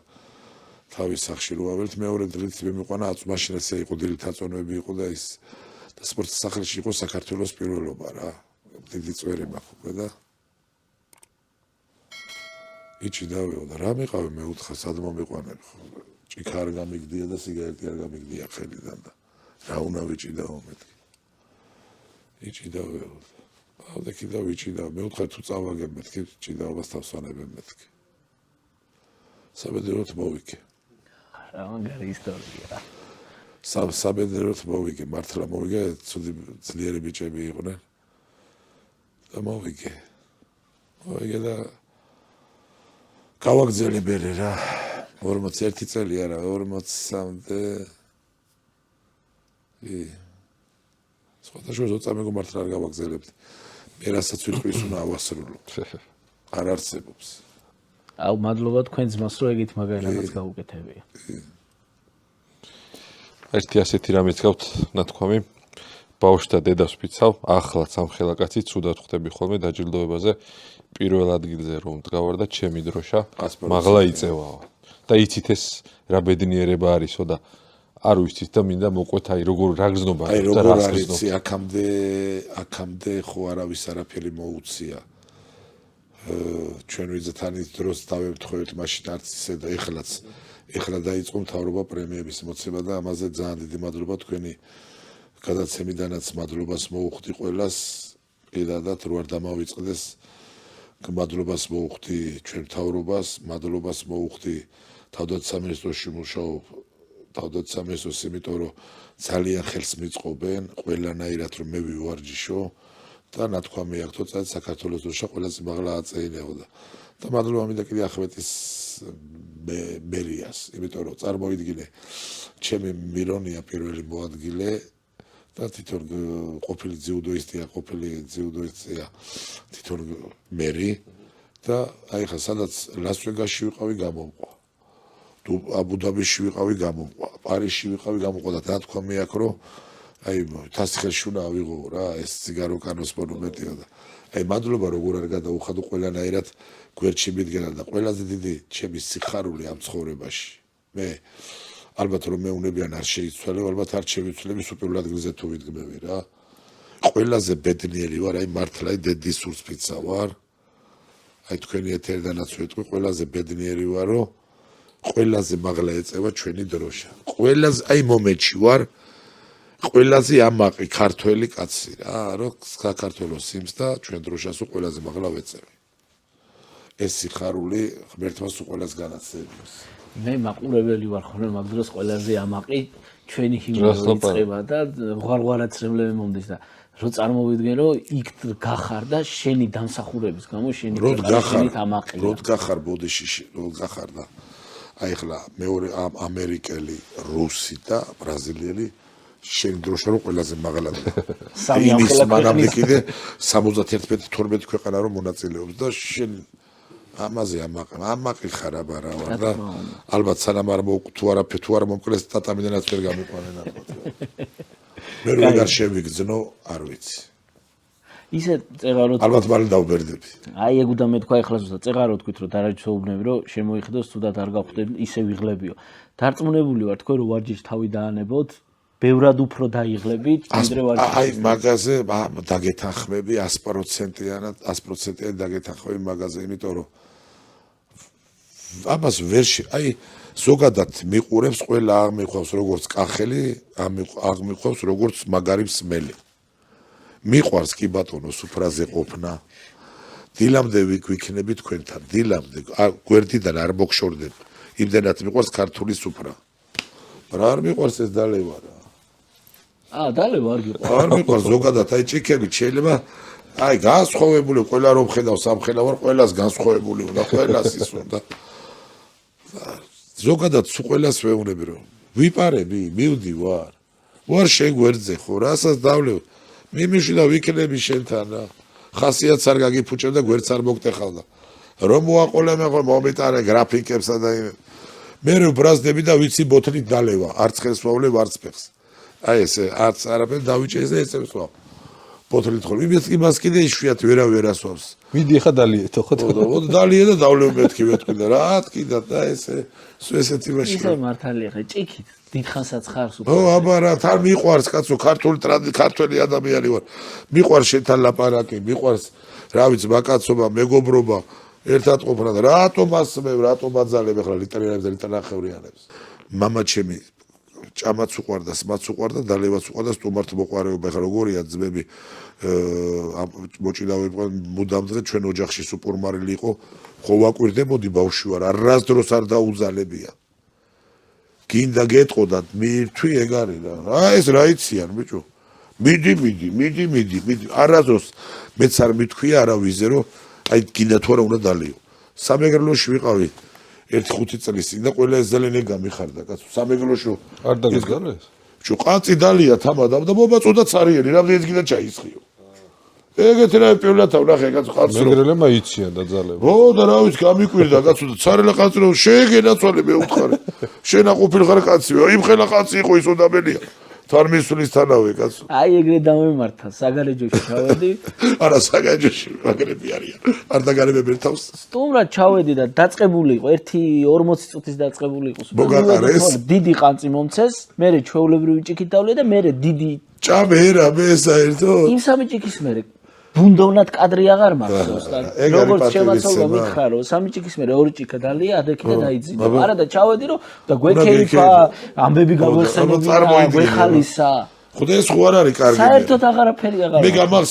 თავის სახში რო აველთ მეორე დღით მემიყვანა მაშინაც იყო დილითაწონები იყო და ის და სპორტის სახლში იყო საქართველოს პირველობა რა დიდი წვერი მაქვს უკვე და იჩი დავეო და რა მიყავი მე უთხრა სად მომიყვანები ხო ჭიქა არ გამიგდია და სიგარეტი არ გამიგდია ხელიდან და რა უნდა ვიჭიდაო მეთქი იჩი დავეო და კიდევ ვიჭიდაო მე უთხრა თუ წავაგებ მეთქი ჭიდაობას თავს ვანებებ მეთქი საბედნიეროდ მოვიქე რა მაგარი ისტორია საბედნიეროდ მოვიგე მართლა მოვიგე ცუდი ძლიერი ბიჭები იყვნენ და მოვიგე და გავაგზელე ბერე რა 41 წელი არა 43-მდე სხვათა შორის ოწამეგო მართლა არ გავაგზელებთ მე რასაც ვიტყვი ის უნდა ავასრულო არ არსებობს აუ მადლობა თქვენ ძმას რომ ეგეთ მაგარი რაღაც გაუკეთებია ერთი ასეთი რამეც გავთ ნათქვამი ბავშვთა დედას ვფიცავ ახლაც ამ ხელაკაცი ცუდად ხვდები ხოლმე დაჯილდოებაზე პირველ ადგილზე რომ მდგავარ და ჩემი დროშა მაღლა იწევაო და იცით ეს რა ბედნიერება არისო და არ ვიცით და მინდა მოყვეთ აი როგორ რა გზნობა აი როგორ არის აქამდე ხო არავის არაფერი მოუწია ჩვენ ვიძეთ ანით დროს დავემთხოვეთ მაშინ არც ისე და ეხლა დაიწყო მთავრობა პრემიების მოცემა და ამაზე ძალიან დიდი მადლობა თქვენი გადაცემიდანაც მადლობას მოუხდი ყველას პირადად რო არ დამავიწყდეს მადლობას მოუხდი ჩვენ მთავრობას მადლობას მოუხდი თავდაცვამეცნიერში მუშაობ თავდაცვამეცნიერს იმიტომ რომ ძალიან ხელს მიწყობენ ყველანაირად რომ მე ვივარჯიშო და ნათქვამი აქვს თორსა საქართველოს დროშა ყველაზე მაღლა აწეინებოდა და მადლობა მინდა კიდე ახმეტის ბერიას იმიტომ რომ წარმოიდგინე ჩემი მირონია პირველი მოადგილე და თვითონ ყოფილი ძიუდოისტია თვითონ მერი და აი ხა სადაც ლას-ვეგასში ვიყავი გამომყვა თუ აბუ-დაბიში ვიყავი გამომყვა პარიზში ვიყავი გამომყვა და ნათქვამი აქვს რომ აი თასხელში უნდა ავიღო რა ეს ციგარო კანოს მონუმენტია და აი მადლობა როგორ არ გადაუხადო ყველანაირად გვერდში მიდგენა და ყველაზე დიდი ჩემი სიხარული ამ ცხოვრებაში მე ალბათ რომ მეუნებიან არ შეიცვალე, ალბათ არ შევიცვლები სუპერ ადგილზე თუ ვიდგმები რა. ყველაზე ბედნიერი ვარ, აი მართლა დედის სურსფიცა ვარ. აი თქვენი ეთერიდანაც ვეთქვი, ყველაზე ბედნიერი ვარ, რომ ყველაზე მაღლა ეწევა ჩვენი დროშა. ყველაზე აი მომენტში ვარ, ყველაზე ამაყი ქართველი კაცი რა, რომ საქართველოს სიმს და ჩვენ დროშას ყველაზე მაღლა ვეწევი. ეს სიხარული ღმერთმა სულ ყველას განაცდებს. მე მაყურებელი ვარ ხოლმე მაგ დროს ყველაზე ამაყი ჩვენი ჰიმნი იწყება და ღვარღვარაცრებლები მომდის და რო წარმოვიდგენ რომ იქ გახარ და შენი დამსახურების გამო შენი ქვეყანით ამაყი. როდ გახარ ბოდიში, როდ გახარ და აი ხლა მეორე ამერიკელი, რუსი და ბრაზილიელი შენ დროშა რო ყველაზე მაღლა და სამი ამხელა მანამდე კიდე 71-12 ქვეყანა რომ მონაწილეობს და შენ ამაზე ამაყი ხარ აბარა ვარ და ალბათ სანამ არ თუ არ მომკლეს ტატამიდანაც ვერ გამიყვანენ ალბათ. მე რო არ შევიგზნო არ ვიცი. ისე წეღაროთ ალბათ მალე დავბერდები. აი ეგ უნდა მეთქვა ეხლა ზუსტად წეღარო თქვით რომ დარაჯეობნები რომ შემოიხედოს თუდად არ გახვდები ისე ვიღლებიო. დარწმუნებული ვარ თქვენ რომ ვარჯიშს თავი დაანებოთ ბევრად უფრო დაიღლებით ვიდრე ვარჯიშს. აი მაგაზე დაგეთანხმები 100%-იანად 100%-იანი დაგეთანხმები მაგაზე იმიტომ რომ ამას ვერში აი ზოგადად მიყურებს ყველა აღმიხვავს როგორც კახელი აღმიხვავს როგორც მაგარი მსმელი მიყვარს კი ბატონო სუფრაზე ყოფნა დილამდე ვიქნები თქვენთან დილამდე გვერდიდან არ მოგშორდებ იმდენად მიყვარს ქართული სუფრა რა არ მიყვარს ეს დალევა რა დალევა არ გიყვარს არ მიყვარს ზოგადად აი ჭიქები შეიძლება აი განსხვავებული ყველა რომ ხედავს სამხედა ვარ ყველას განსხვავებული უნდა ყველას ის უნდა ზოგადად სულ ყველას ვეუბნები რომ ვიპარები მივდი ვარ შენ გვერდზე ხო რასაც დავლევ მიმიში და ვიქნები შენთან რა ხასიათს არ გაგიფუჭებ და გვერდს არ მოგტეხავ და რომ მოაყოლე მე ხო მომიტარე გრაფიკებსა და მე ვბრაზდები და ვიცი ბოთლით დალევა არც ხელს ვავლებ არც ფეხს აი ესე არც არაფერ დავიჭერს და ეცებს ვარ ბოთლით ხო იმას კიდე იშვიათ ვერავინ ასვავს მიდი ხა დალიეთო ხო დალიე და დავლევ მეთქი და რა თქი და ესე ესეთი მაშინ ისე მართალია ხა ჭიქით დიდხანსაც ხარ სულ ო აბა რა თან მიყვარს კაცო ქართული ადამიანი ვარ მიყვარს შენთან ლაპარაკი მიყვარს რა ვიცი მაკაცობა მეგობრობა ერთად ყოფნა და რატომ ასმევ რატომ აძალებ ახლა ლიტერიერებს და ლიტერახევრიანებს მამა ჩემი ჭამაც უყვარდა სმაც უყვარდა დალევაც უყვარდა სტუმართ მოყვარეობა ახლა როგორია ძმები მოჭიდავენ მუდამ დღე ჩვენ ოჯახში სუპერმარილი იყო ხო ვაკვირდებოდი ბავშვი ვარ არასდროს არ დაუძალებია გინდა გეტყოდათ მირთვი ეგ არის რა ეს რა იციან ბიჭო მიდი არასდროს მეც არ მithქვია არავიზე რომ აი გინდა თუ არა უნდა დალიო სამეგრელოში ვიყავი 1-5 წლის წინ და ყველა ეს ზელენე გამიხარდა კაცო სამეგრელოში არ დაგეგალეს ჩუ ყანწი დალია თამადა და მომაწოდა цаრიელი რამდენი გინდა ჩაისხიო ეგეთი რა პირველად ნახე კაცო ყანწი მეგრელებმა იციან და ძალები ო და რა ვიცი გამიკვირდა კაცო და цаრელა ყანწი რომ შეგენაცვალე მე უთხარი შენა ყოფილი ხარ კაციო იმ ხელა ყანწი იყო ის უდაბელია თან მისulis თანავე კაცო აი ეგრე დამემართა საგარეჯოში ჩავედი არა საგარეჯოში მაგრები არიან არ დაგარებებენ თავს სტუმრად ჩავედი და დაწყებული იყო 1-40 წუთის დაწყებული იყო მოგაყარეს დიდი ყანწი მომცეს მე ჩვეულებრივი ჭიქით დავლე და მე დიდი ჭამე რა მე საერთო იმ სამი ჭიქის მე ბუნდოვნად კადრი აღარ მახსოვს და როგორც შემაცალვა მითხრა რომ სამი ჭიქის მე ორი ჭიქა დალია ადექი და დაიძინა არა და ჩავედი რომ და გვეკეიფა ამბები გაგვეხსენებია გვეხალისა ხოდა ეს ხო არ არის კარგი საერთოდ აღარაფერი აღარ მე გამახ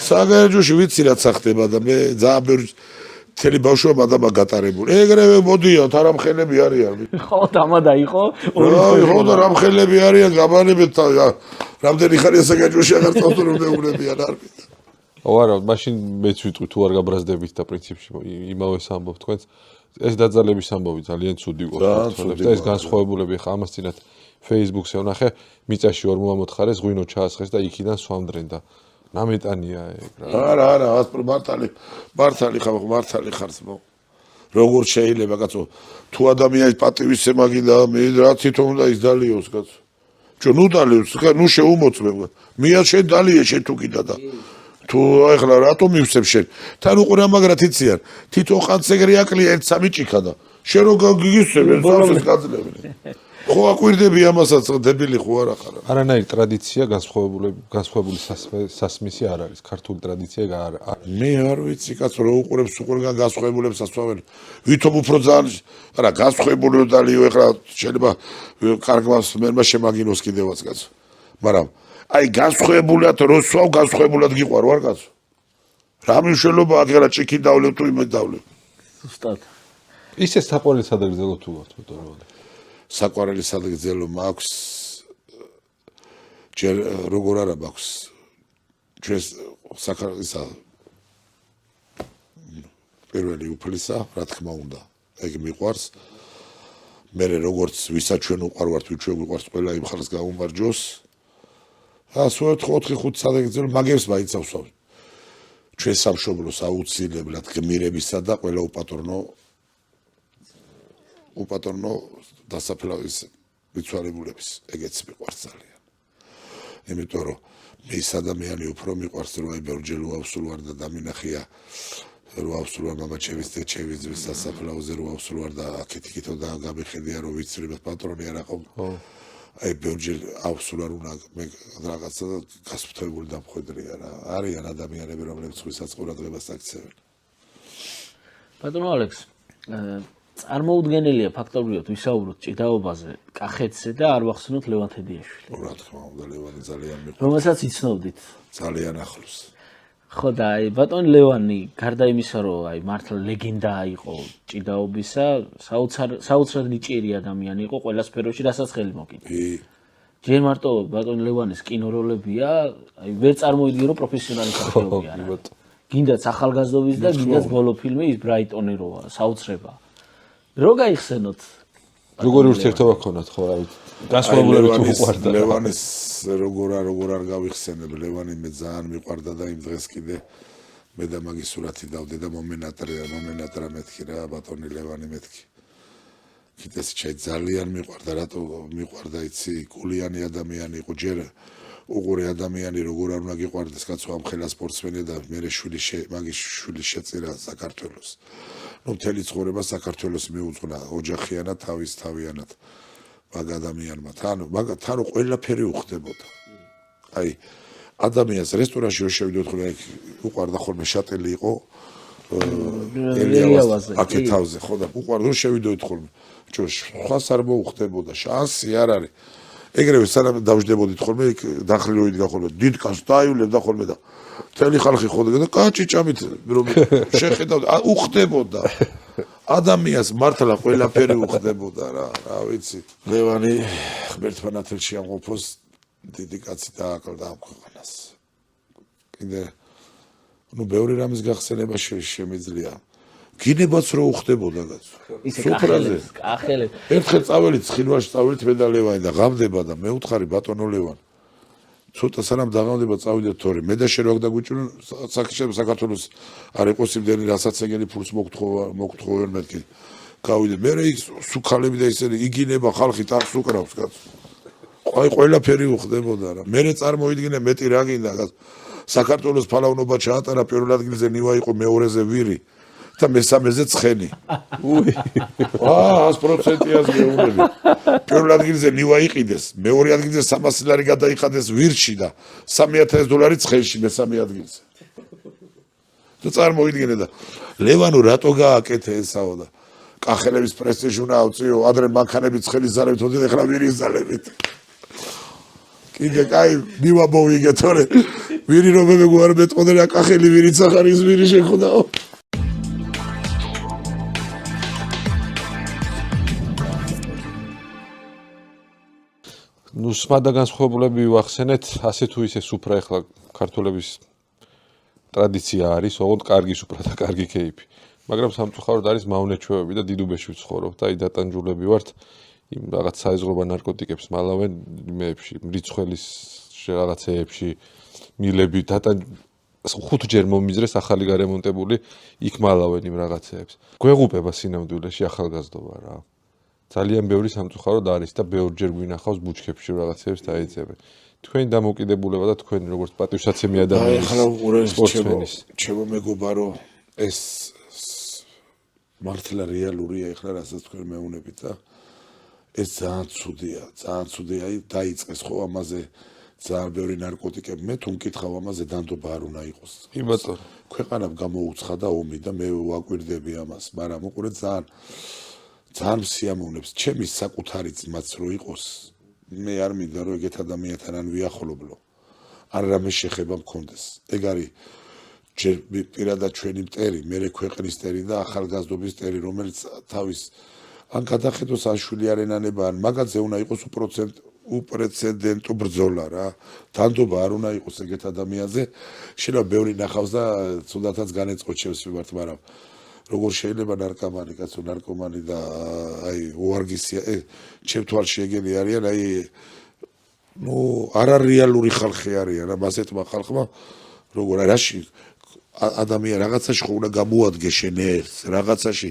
საგარეჯოში ვიცი რაც ახდება და მე ძალიან ბევრი თელი ბავშვობა და მაგატარებული ეგრევე მოდიათ არამხელები არიან ხო დამადა იყო ხო და რამხელები არიან გამანებეთ რამდენი ხარია საგარეჯოში აღარ წავდო რომ მეუბნებიან არ მითხრა არა მაშინ მეც ვიტყვი თუ არ გაბრაზდებით და პრინციპში იმავეს ამბობ თქვენს ეს დაძალების ამბავი ძალიან ცუდი ყურებს და ეს განსხვავებულები ხა ამას წინათ Facebook-ზე ვნახე მიწაში 40 მოთხარეს ღვინო ჩაასხეს და იქიდან სვამდნენ და ნამეტანია ეგ რა არა მართალი ხარ ძმო როგორ შეიძლება კაცო თუ ადამიანის პატივისცემა გინდა მე რა თვითონ უნდა ის დალიოს კაცო ჩვენ ნუ დალიოს ნუ შეუმოწმებ მია შენ დალიე შენ თუ კიდა და თუ ახლა რატომ მივსებ შენ თან უყურე მაგრად იციან თვითონ ყანც ეგრე აკლია 1-3 ჭიქა და შენ რო გიგისწრებ ეს გაძლევდი ხო აკვირდები ამასაც დებილი ხო არა ხარ არანაირი ტრადიცია განსხვავებული სასმისი არ არის ქართული ტრადიცია არ მე არ ვიცი კაცო რო უყურებს უყურგან განსხვავებულებს ასვავენ ვითომ უფრო ძალიან არა განსხვავებული დალიო ეხლა შეიძლება კარგმა მერმა შემაგინოს კიდევაც კაცო მაგრამ აი განსხვავებულად რო სვავ განსხვავებულად გიყვარ ვარ კაცო რა მნიშვნელობა აღარა ჭიქი დავლებ თუ იმედ დავლებ ზუსტად ისე საყვარელი სადაგრძელო თუ ვართ ფოტორავალი საყვარელი სადაგრძელო მაქვს ჯერ როგორ არა მაქვს ჩვენს საკარისა პირველი უფლისა რა თქმა უნდა ეგ მიყვარს მე როგორც ვისაც ჩვენ უყარვართ ჩვენ გვიყვარს ყველა იმ ხალხს გაუმარჯოს ასოეთ 4-5 სადაგრძელო მაგებს მაიცავს ჩვენ სამშობლოს აუცილებლად გმირებისა და ყველა უპატრონო დასაფლავის მიცვალებულების ეგეც მიყვარს ძალიან. იმიტომ რომ მე ის ადამიანი უფრო მიყვარს რომ აი ბევრჯერ ვავსულვარ და დამინახია რომ ავსულვარ მამაჩევის და ჩევიძის დასაფლავზე რომ ავსულვარ და აქეთ-იქითო და გამიხედია რომ ვიცრიბად პატრონი არ აყო. აი ბევრჯერ ავსულვარ უნდა მე რაღაცა გასფრთხილებული დამხვედრია რა. არიან ადამიანები რომლებიც ხუსაც ყურადღებას აქცევენ. ბატონო ალექს წარმოუდგენელია ფაქტობრივად ვისაუბროთ ჭიდაობაზე კახეთზე და არ ვახსენოთ ლევან თედიაშვილი. რა თქმა უნდა ლევანი ძალიან მიყვარს. რომელსაც იცნობდით. ძალიან ახლოს. ხო და აი ბატონი ლევანი გარდა იმისა რომ აი მართლა ლეგენდა იყო ჭიდაობისა საოცრად ნიჭიერი ადამიანი იყო ყველა სფეროში დასაწყელი მოკიდა. ჯერ მარტო ბატონი ლევანის კინოროლებია აი ვერ წარმოიდგინე რომ პროფესიონალი მსახიობია რა. გინდაც ახალგაზრდობის და გინდაც ბოლო ფილმი ის ბრაიტონი როა საოცრება. რო გაიხსენოთ როგორი ურთიერთობა გქონათ ხო რა ვიცი განსხვავებულები თუ უყვარდა ლევანის როგორ არ გავიხსენებ ლევანი მე ძალიან მიყვარდა და იმ დღეს კიდე მე და მაგის სურათი დავდე და მომენატრა მეთქი რა ბატონი ლევანი მეთქი კიდეც ძალიან მიყვარდა რატო მიყვარდა იცი კულიანი ადამიანი იყო ჯერ უყურე ადამიანი როგორ არ უნდა გიყვარდეს კაცო ამ ხელა სპორტსმენი და მე მაგის შვილი შეწირა საქართველოს ну მთელი ცხოვრება საქართველოს მიუძღვნა ოჯახიანად თავიანად მაგ ადამიანმა თან ყველაფერი უხდებოდა აი ადამიანს რესტორანში რო შევიდოთ ხოლმე უყარდა ხოლმე შატელი იყო ელიავაზე აკეთავზე ხო და უყარდა რომ შევიდოთ ხოლმე სხვას არ მოუხდებოდა შანსი არ არის ეგრევე სანამ დავждებოდით ხოლმე იქ დახრილი ვიდგა ხოლმე დიდკანს დაივლებ და ხოლმე და მთელი ხალხი ხოდა და კაჭი ჭამით რომ შეხედავ უხდებოდა ადამიანს მართლა ყველაფერი უხდებოდა რა ვიცი ლევანი ღმერთმა ნათელში ამყოფოს დიდი კაცი დააკლდა ამ ქვეყანას კიდე ნუ ბევრი რამის გახსენება შემიძლია გინებაც რო უხდებოდა კაცო კახელებს ერთხელ წაველით ცხინვალში წაველით მე და ლევანი და ღამდება და მე უთხარი ბატონო ლევანი ცოტა სანამ დაღამდება წავიდეთ თორე მე და შენ რა დაგვიჭირო საქართველოს არ იყოს იმდენი რასაც ეგენი ფულს მოგთხოვენ მეთქი გავიდე მე იქ სუქალები და ისინი იგინება ხალხი ტახს უკრავს კაცო აი ყველაფერი უხდებოდა რა მე წარმოიდგინე მეტი რა გინდა კაცო საქართველოს ფალავნობა ჩაატარა პირველ ადგილზე ნივა იყო მეორეზე ვირი და მესამეზე ცხენი. უი. 100%-ია მეუბნები. პირველ ადგილზე ნივა იყიდეს, მეორე ადგილზე 300 ლარი გადაიხადეს ვირში და $3000 ცხენში მესამე ადგილზე. და წარმოიდგინე და ლევანო რატო გააკეთე ესაო და კახელების პრესტიჟი უნდა ავწიო, ადრე მანქანები ცხენის ზალებით, ოდენ ახლა ვირის ზალებით. კიდე კაი ნივა მოვიგე თორე ვირი რომ მეგوار მეტყოდე რა კახელი ვირიც ახარ ის ვირი შეხვდაო. ნუ სმადა განსხვავებულები ვახსენეთ, ასე თუ ისე სუფრა ახლა ქართველების ტრადიცია არის, ოღონდ კარგი სუფრა და კარგი კეიფი. მაგრამ სამწუხაროდ არის მავნეჩვევები და დიდუბეში ვცხოვრობ და აი დატანჯულები ვართ იმ რაღაც საეზღრობა ნარკოტიკებს მალავენ იმეებში, მრიცხველის რაღაცეებში, მილები ხუთჯერ მომიზრეს ახალი გარემონტებული იქ მალავენ იმ რაღაცეებს. გვეღუპება სინამდვილეში ახალგაზრდობა რა. ძალიან ბევრი სამწუხაროდ არის და ბევრჯერ გვინახავს ბუჩქებში რაღაცებს დაეძებენ. თქვენი დამოკიდებულება და თქვენი როგორც პატივსაცემი ადამიანის სპორტსმენის. ჩემო მეგობარო ეს მართლა რეალურია ეხლა რასაც თქვენ მეუნებით და ეს ძალიან ცუდია, დაიწყეს ხო ამაზე ძალიან ბევრი ნარკოტიკები. მე თუ მკითხავ ამაზე დანდობა არ უნდა იყოს. კი ბატონო. ქვეყანამ გამოუცხადა ომი და მე ვაკვირდები ამას, მაგრამ უყურეთ ძალიან სიამოვნებს. ჩემი საკუთარი ძმაც რო იყოს, მე არ მინდა რომ ეგეთ ადამიანთან ან ვიახლობლო. არ რამე შეხება მქონდეს. ეგ არის ჯერ პირადად ჩვენი მტერი, მე ქვეყნის მტერი და ახალგაზრდობის მტერი, რომელიც თავის ან გადახედოს ან შვილი არ ენანება, ან მაგაზე უნდა იყოს უპრეცედენტო ბრძოლა რა. დანდობა არ უნდა იყოს ეგეთ ადამიანზე. შეიძლება ბევრი ნახავს და თუნდაც განეწყვეტს ვიბართ, მაგრამ როგორ შეიძლება ნარკომანი, კაცო ნარკომანი და აი უარგისია, ჩემ თვალში ეგენი არიან, აი არარეალური ხალხი არიან, რა მასეთმა ხალხმა როგორ რაში ადამიან რაღაცაში ხო უნდა გამოადგე შენ ერთს, რაღაცაში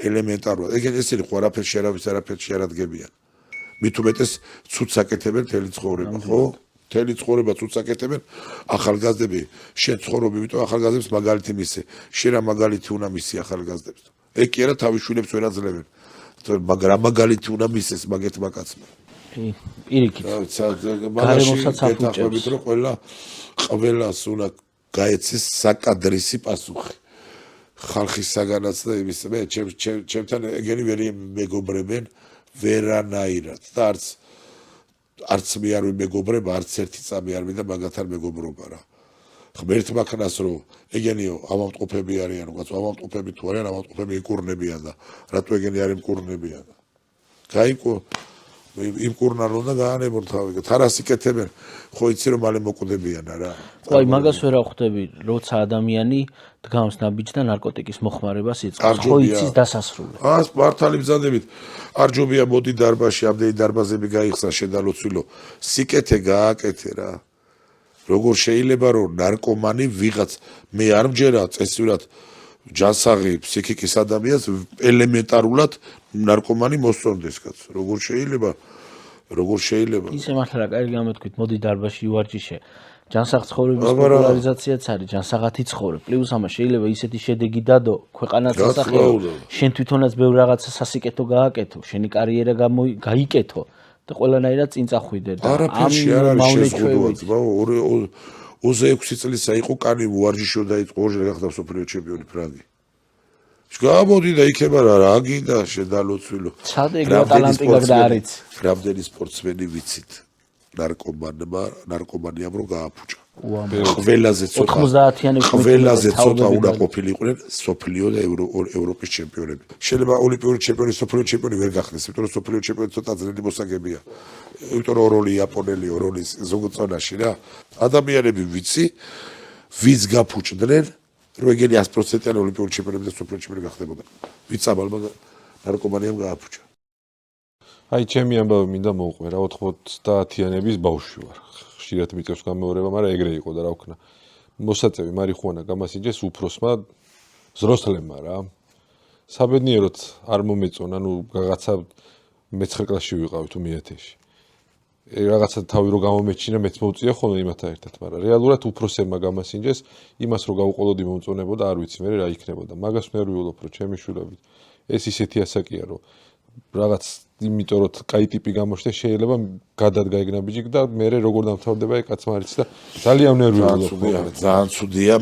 ელემენტარულად. ეგენ ესენი ხო არაფერში არ ადგებიან. მით უმეტეს ცუდს აკეთებენ მთელი ცხოვრება, ხო? მთელი ცხოვრება ცუდს აკეთებენ ახალგაზრდები. შენ ცხოვრობ, იმიტომ ახალგაზრდებს მაგალითი მისცე. შენ რა მაგალითი უნდა მისცე ახალგაზრდებს? ეგ კი არა თავის შვილებს ვერ აძლევენ. მაგრამ მაგალითი უნდა მისცეს მაგეთმა კაცმა. კი, პირიქით. გარემოსაც აფუჭებს, რომ ყველას უნდა გაეცეს საკადრისი პასუხი. ხალხის საგანაც და იმის მე ჩემთან ეგენი ვერ მეგობრებენ ვერანაირად და არც მე არ ვიმეგობრება, არც ერთი წამი არ მინდა მაგათარ მეგობრობა რა. ღმერთმა ქნას რომ ეგენიო ამავტყოფები არიან, უკაც ამავტყოფები თუ არიან, ამავტყოფები იკურნებიან და რატო ეგენი არ იმკურნებიან და გაიკო იმკურნალ უნდა გაანებონ თავი. თარას იკეთებენ, ხო იცი რომ მალე მოკვდებიან რა. აი მაგას ვერ ახვდები, როცა ადამიანი დგამს ნაბიჯს და ნარკოტიკის მოხმარებას იწყებს. ხო იცის დასასრული. მართალი ბრძანდებით. არ ჯობია მოდი დარბაზში, ამდენი დარბაზები გაიხსნა შედალოცვილო. სიკეთე გააკეთე რა. როგორ შეიძლება რომ ნარკომანი ვიღაც მე არ მჯერა წესიურად ჯანსაღი ფსიქიკის ადამიანს ელემენტარულად ნარკომანი მოსწონდეს კაცო. როგორ შეიძლება? ისე მართლა რა კარგი გამეთქვით, მოდი დარბაზში ვარჯიშე. ჯანსაღ ცხოვრების პოპულარიზაციაც არის, ჯანსაღად იცხოვრე. პლუს ამას შეიძლება ისეთი შედეგი დადო, ქვეყანას ასახეო. შენ თვითონაც ბევრ რაღაცა სასიკეთო გააკეთო, შენი კარიერა გაიკეთო და ყველანაირად წინ წახვიდე და არაფერში არ არის შეზღუდვაც, ბაო 26 წლისა იყო კანი ვარჯიშო დაიწყო, ორჯერ გახდა მსოფლიო ჩემპიონი ფრანგი. გამოდი და იქება რა გინდა შედალოცვილო. ცადე ეგრე ტალანტი გაგდა არის. რამდენი სპორტსმენი ვიცით? ნარკომანიამ რო გააფუჭა. ყველაზე ცოტა უნდა ყოფილიყვნენ სოფლიო და ევროპის ჩემპიონები. შეიძლება ოლიმპიური ჩემპიონი, სოფლიო ჩემპიონი ვერ გახდეს, იმიტომ რომ სოფლიო ჩემპიონი ცოტა ძნელი მოსაგებია. იმიტომ რომ როლი იაპონელი, როლი ზოგწონაში რა. ადამიანები ვიცი, ვიც გაფუჭდნენ, რომ ეგენი 100%-იანი ოლიმპიური ჩემპიონები და სოფლიო ჩემპიონი გახდებოდა. ვიც აბალმა ნარკომანიამ გააფუჭა. აი ჩემი ამბავი მინდა მოუყვე რა 90-იანების ბავშვი ვარ. ხშირად მიწევს გამეორება, მაგრამ ეგრე იყო და რა ვქნა. მოსაწევი მარიხუანა გამასინჯეს უფროსმა ზროსლებმა რა. საბედნიეროდ არ მომეწონა, ნუ რაღაცა მე-9 კლასში ვიყავი თუ მე-10-ში. რაღაცა თავი რო გამომეჩინა, მეც მოვწია ხოლმე იმათა ერთად, მაგრამ რეალურად უფროსებმა გამასინჯეს, იმას რო გავუყოლოდი მომწონებოდა, არ ვიცი მე რა იქნებოდა. მაგას მე ვიულობ, რომ ჩემი შვილები ეს ისეთი ასაკია, რომ რაღაც იმიტომ რომ კაი ტიპი გამოჩნდა შეიძლება გადადგაიგნა ბიჭი და მე როგორ დამთავრდება ეგ კაცმა არის და ძალიან ნერვიულია. ძალიან ცუდია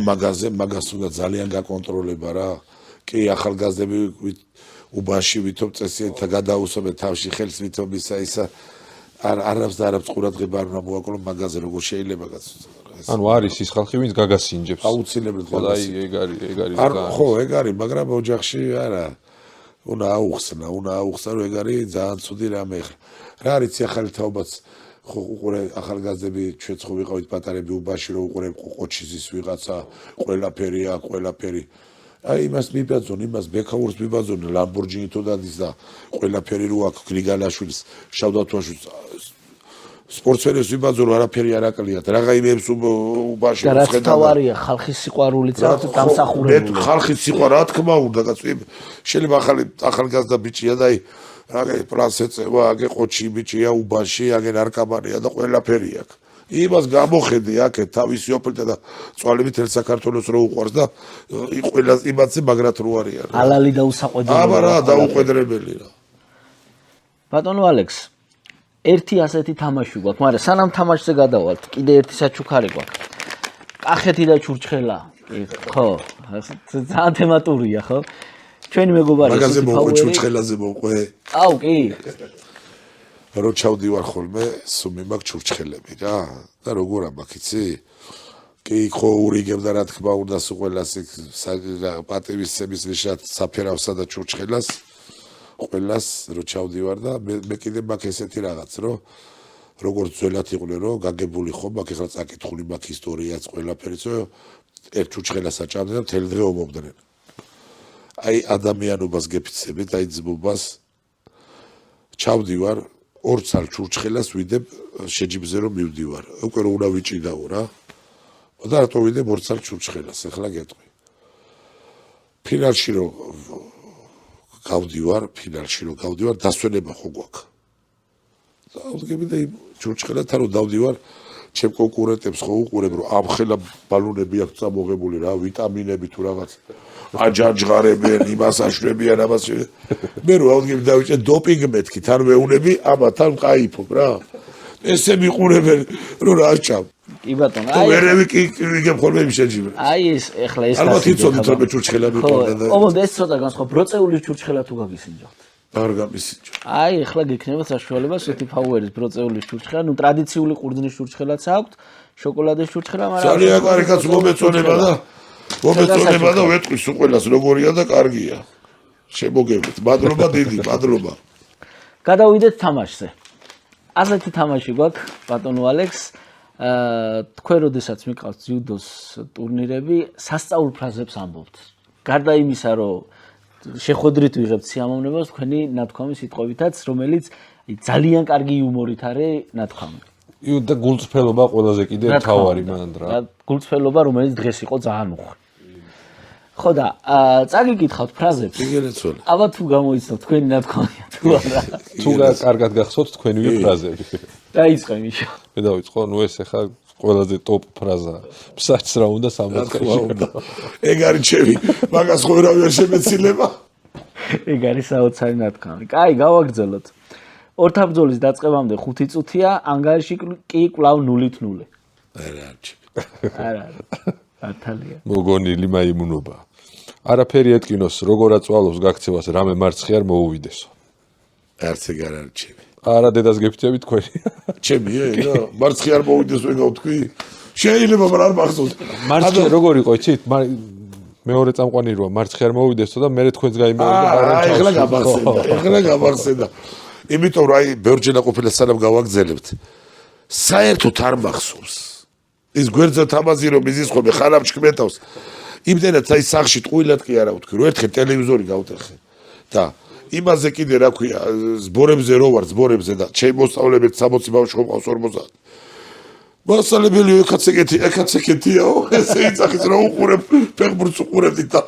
მაგას უნდა ძალიან გაკონტროლება რა. კი ახალგაზრდები უბანში ვითომ წესითა გადაუსვამენ თავში ხელს ვითომ ისა არაფერს და არაფერს ყურადღება არ უნდა მოაკლო მაგაზე როგორ შეიძლება კაცო. ანუ არის ის ხალხი ვინც გაგასინჯებს. აუცილებლად აი ეგ არის. ხო ეგ არის, მაგრამ ოჯახში არა. უნდა აუხსნა რომ ეგ არის ძალიან ცუდი რამე ხა. რა არის ახალი თაობაც ხო უყურე ახალგაზრდები ჩვენც ხო ვიყავით პატარები უბანში რომ უყურე ყოჩიზის ვიღაცა ყველაფერი. აი იმას მიბაძონ, იმას ბექაურს მიბაძონ, ლამბორჯინითო დადის და ყველაფერი რო აქვს გრიგალაშვილის, შავდათვაშვილის სპორტსმენებს ვიბაძონ არაფერი არ აკლიათ. რაღაცა იმებს უბანში ხედავ. და რაც თავარია ხალხის სიყვარულიც აქვს დამსახურებული. მე ხალხის სიყვარული რა თქმა უნდა კაცო. შეიძლება ახალგაზრდა ბიჭია და აი აგე პლანს ეწევა, აგე ყოჩი ბიჭია უბანში, აგე ნარკომანია და ყველაფერი აქვს. იმას გამოხედი აქეთ თავისი ოფერტა და წვალებით ერთ საქართველოს რო უყვარს და ყველა იმათზე მაგრად რო არიან. ალალი და უსაყვედელი. აბა რა დაუყვედრებელი რა. ბატონო ალექს, ერთი ასეთი თამაში გვაქვს, მაგრამ სანამ თამაშზე გადავალთ, კიდე ერთი საჩუქარი გვაქვს. კახეთი და ჩურჩხელა. ხო, ძალიან თემატურია, ხო? ჩვენი მეგობარი მაგაზე მოყვე ჩურჩხელაზე მოყვე. აუ, კი. რო ჩავდივარ ხოლმე, სუმი მაქვს ჩურჩხელები რა. და როგორ ამბაქ იცი? კი ხო ურიგებდა რა თქმა უნდა ყველას პატივისცემის ნიშნად საფერავსა და ჩურჩხელას. ყველას რო ჩავდივარ და მე კიდე მაქვს ესეთი რაღაც, რომ როგორც ძველად იყვნენ, რომ გაგებული ხო, მაქვს ეხლა წაკითხული მაქვს ისტორიაც ყველაფერიც, რომ ერთ ჩურჩხელას აჭამდნენ და მთელი დღე ომობდნენ. აი ადამიანობას გეფიცებით, აი ძმობას ჩავდივარ ორ ცალ ჩურჩხელას ვიდებ შეჯიბზე რომ მივდივარ. უკვე რო უნდა ვიჭიდაო რა. და რატო ვიდებ ორ ცალ ჩურჩხელას, ეხლა გეტყვი. ფინალში რო გავდივარ, დასვენება ხო გვაქვს. დავდგები და ჩურჩხელათან რო დავდივარ, ჩემ კონკურენტებს ხო უყურებ, რომ ამ ხელა ბალონები აქვს წამოღებული რა, ვიტამინები თუ რაღაც. აჯანჯღარებენ, იმას აშვებიან, ამას. მე რო ავდგები დავიჭე დოპინგ მეთქი, თან ვეუნები, ამათან ვყაიფობ რა. ესე მიყურებენ, რომ რა აჭამ. კი ბატონო, აი ვერევი კი ვიგებ ხოლმე იმ შეჯიბე. აი ეს ეხლა ეს ალბათ იცოდით რომ ჩურჩხელა მიყავდა და ომონდა ეს ცოტა განსხვავ ბროწეული ჩურჩხელა თუ გაგისინჯოთ. არ გამისინჯო. აი ეხლა გექნება საშუალება სეთი ფაუერის ბროწეულის ჩურჩხელა, ნუ ტრადიციული ყურძნის ჩურჩხელაც აქვს, შოკოლადის ჩურჩხელა, მაგრამ ძალიან კარგი კაც მომეწონება და ვეტყვის უყველას როგორია და კარგია. შემოგევლეთ. მადლობა დიდი, მადლობა. გადავიდეთ თამაშზე. ასეთი თამაში გვაქვს ბატონო ალექს. თქვენ როდესაც მიყავთ ძიუდოს ტურნირები, სასწაულ ფრაზებს ამბობთ. გარდა იმისა, რომ შეხვედრით ვიღებთ სიამოვნებას, თქვენი ნათქვამი სიტყვითაც, რომელიც ძალიან კარგი იუმორით არის ნათქვამი. და გულწრფელობა ყველაზე კიდე მთავარი მანდ რა. გულწრფელობა, რომელიც დღეს იყო ძალიან უხვი. ხო და წაგიკითხავთ ფრაზებს. იგერეცოლ. აბა თუ გამოიცნობთ თქვენი ნათქვამია თუ არა. თუ კარგად გახსოვთ თქვენივე ფრაზები. დაიწყე მიშა. მე დავიწყო, ნუ ეს ახლა ყველაზე ტოპ ფრაზაა. ფსაჩს რა უნდა 60-ში. ეგ არის ჩემი, მაგას ხო ვერავი არ შემეცილება. ეგ არის საოცარი ნათქვამი. კაი, გავაგრძელოთ. ორთაბრძოლის დაწყებამდე 5 წუთია, ანგარიში კი კვლავ 0-0. არა, ჩემი. არა. ათალია. მოგონილი მაიმუნობა. არაფერი ეთკინოს, როგორ აწვალოს გაქცევას, რამე მარცხი არ მოუვიდესო. არც ეგ არ არის ჩემი. არა დედას გეფთები თქვენი. ჩემი რა, მარცხი არ მოვიდეს ვეგავ თქვი. შეიძლება მაგრამ არ მახსოვს. მარცხი როგორ იყო, იცით? მეორე წამყვანი როა მარცხი არ მოვიდესო და მე თქვენს გაიმეორდა და არა ეხლა გამახსენდა. იმიტომ რომ აი ბევრჯერ ყოფილა სანამ გავაგზელებთ. საერთოდ არ მახსოვს. ის გვერდზე თამაზი რომ იზის ხოლმე ხანამ ჩქმეთავს. იმდენად აი სახში ტყუილად კი არა ვთქვი, რომ ერთხელ ტელევიზორი გავტეხე. და იმაზე კიდე რა ქვია, ზბორებზე რო ვარ, ზბორებზე და ჩემ მოსწავლეებს 60 ბავშვი ყავს 50. მასალებელი ეკაც ეკეთიაო, ესე იცახის რა უყურებ, ფეხბურთს უყურებდით და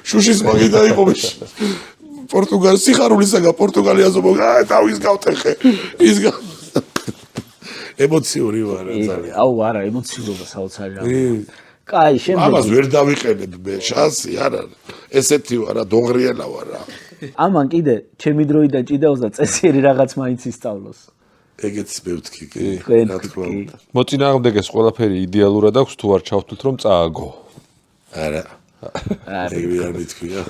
შუშის მაგი დაიყო პორტუგალი სიხარულისაგან პორტუგალიაზე მოგა თავის გავტეხე. ის ემოციური ვარ ძალიან. აუ არა, ემოციურობა საოცარი რა. კაი, შემდეგ. ამას ვერ დავიყენებ მე, შანსი არ არის. ესეთი ვარ რა, დოღრიელა ვარ რა. ამან კიდე ჩემი დროიდან ჭიდაოს და წესიერი რაღაც მაინც ისწავლოს. ეგეც მე ვთქი კი. რა თქმა უნდა. მოწინააღმდეგეს ყველაფერი იდეალურად აქვს თუ არ ჩავთვლით რომ წააგო. არა. ეგ ვერ მითქვია.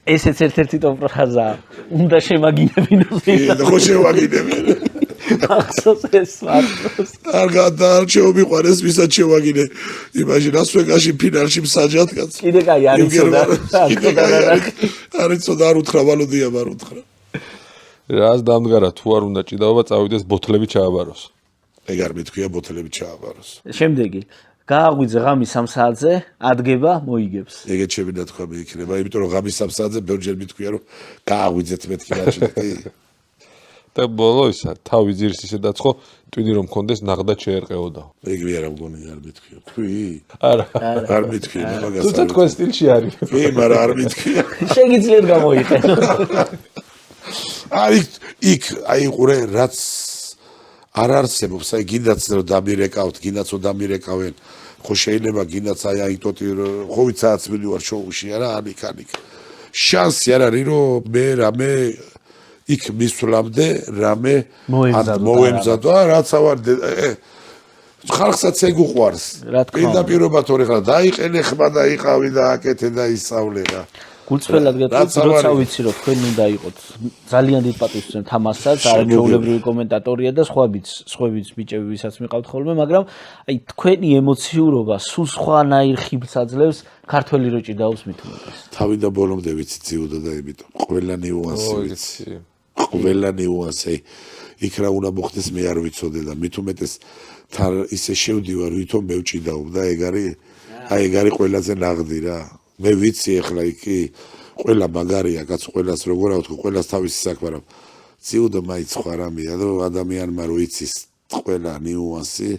ესეც ერთ-ერთი ტოპ ფრაზაა. უნდა შემაგინებინოს. და ხო შევაგინებინე. ახსოვს ეს მარტოს. არჩეო მიყვარეს ვისაც შევაგინე. იმაში რასვეგაში ფინალში მსაჯად კაც. კიდე კაი არის და არის და არ უთხრა ვალოდია არ უთხრა. რას დამდგარა თუ არ უნდა ჭიდაობა წავიდეს ბოთლები ჩააბაროს. ეგ არ მეთქვია ბოთლები ჩააბაროს. შემდეგი გააღვიძე ღამის 3 საათზე, ადგება მოიგებს. ეგეც ჩემი ნათქვამი იქნება, იმიტომ რომ ღამის 3 საათზე ბევრჯერ მითქვია რომ გააღვიძეთ მეთქი რაში კი. და ბოლო ისა თავი ძირს ისედაც ხო ტვინი რომ მქონდეს ნაღდად შეერყეოდა. ეგ ვერა მგონი არ მითქვია. თქვი? არა. არ მითქვია მაგას. თუმცა თქვენ სტილში არის. კი, მაგრამ არ მითქვია. შეგიძლიათ გამოიყენო. აი იქ აი ყურე რაც არ არსებობს, აი გინდაც რომ დამირეკავთ, გინდაც რომ დამირეკავენ, ხო შეიძლება გინდაც აი აიტოტი ხო ვიცაც მივარ შოუში არა ანიკ შანსი არ არის რომ მე რამე იქ მისვლამდე რამე მოვემზადო რაც ავარ ხალხსაც ეგ უყვარს პირდაპირობა თორე ხა დაიყენე ხმა და იყავი და აკეთე და ისწავლე რა გულწრფელად გეტყვით, როცა ვიცი რომ თქვენ უნდა იყოთ ძალიან დიდ პატივს ვცემთ ამასაც, არაჩვეულებრივი კომენტატორია და სხვაებიც ბიჭები, ვისაც მიყავთ ხოლმე, მაგრამ აი თქვენი ემოციურობა სულ სხვანაირ ხიბლს აძლევს ქართველი რო ჭიდაობს მით უმეტეს. თავიდან ბოლომდე ვიცი ძიუდო და იმიტომ ყველა ნიუანსი ვიცი. ყველა ნიუანსი იქ რა უნდა მოხდეს მე არ ვიცოდე და მით უმეტეს თან ისე შევდივარ ვითომ მე ვჭიდაობ და ეგ არის ყველაზე ნაღდი რა. მე ვიცი ახლა იქი ყველა მაგარია კაც ყველას როგორ ავთქო ყველას თავისი საქმე რა ძიუდო მაინც სხვა რამეა რომ ადამიანმა რო იცის ყველა ნიუანსი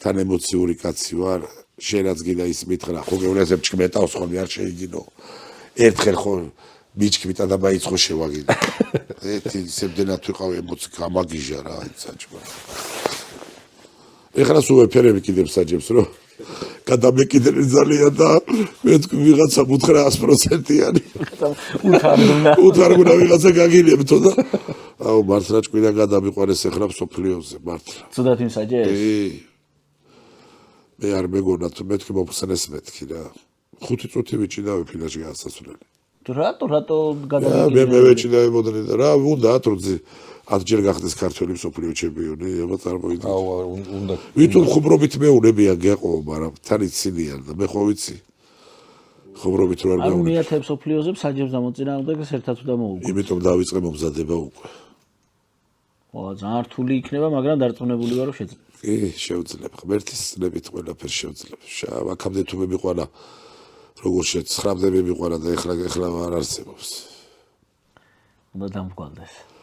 თან ემოციური კაცი ვარ შენაც გინდა ის მითხრა ხო გეუნესებ ჩკმეტავს ხოლმე არ შეიგინო ერთხელ ხო მიჩკმიტა და მაიცხო შევაგინო ეთი სებდენად ვიყავ ემოცი გამაგიჟა რა აი საჭმა ეხლა სულ ეფერები კიდევ საჯებს რომ გადამეკიდრე ძალიან და მე თქვი ვიღაცა მუთხრა 100%-იანი. უთხარგუნა ვიღაცა გაგილებთო და აუ მართლა ჭკვიდან გადამიყვანეს ეხლა სოფლიოზე მართლა. ცუდად იმსაჯეს? მე არ მეგონა თუ მეთქი მოფსენეს მეთქი რა. 5 წუთი ვიჭიდავი ფინალში გასასვლელი. რატო გადამეკიდრე? მე ვეჭიდავებოდი და რა უნდა ათროძი 10 ჯერ გახდეს ქართველი სოფლიო ჩემპიონი, აბა წარმოიდგინე. აუ უნდა. ვითომ ხუბრობით მეუნებია გეყო, მაგრამ თან იცინიან და მე ხო ვიცი. ხუბრობით რო არ მეუნებ. არ მიათებს სოფლიოზე საჯებს დამოწინააღმდეგეს ერთად თუ დამოუგო. იმიტომ დავიწყე მომზადება უკვე. ხო, ძალიან რთული იქნება, მაგრამ დარწმუნებული ვარ რომ შეძლებ. კი, შევძლებ. ღმერთის წლებით ყველაფერს შევძლებ. აქამდე თუ მე მიყვანა როგორ შეცხრამდე მე მიყვანა და ეხლა არ არსებობს. უნდა დამგვალდეს.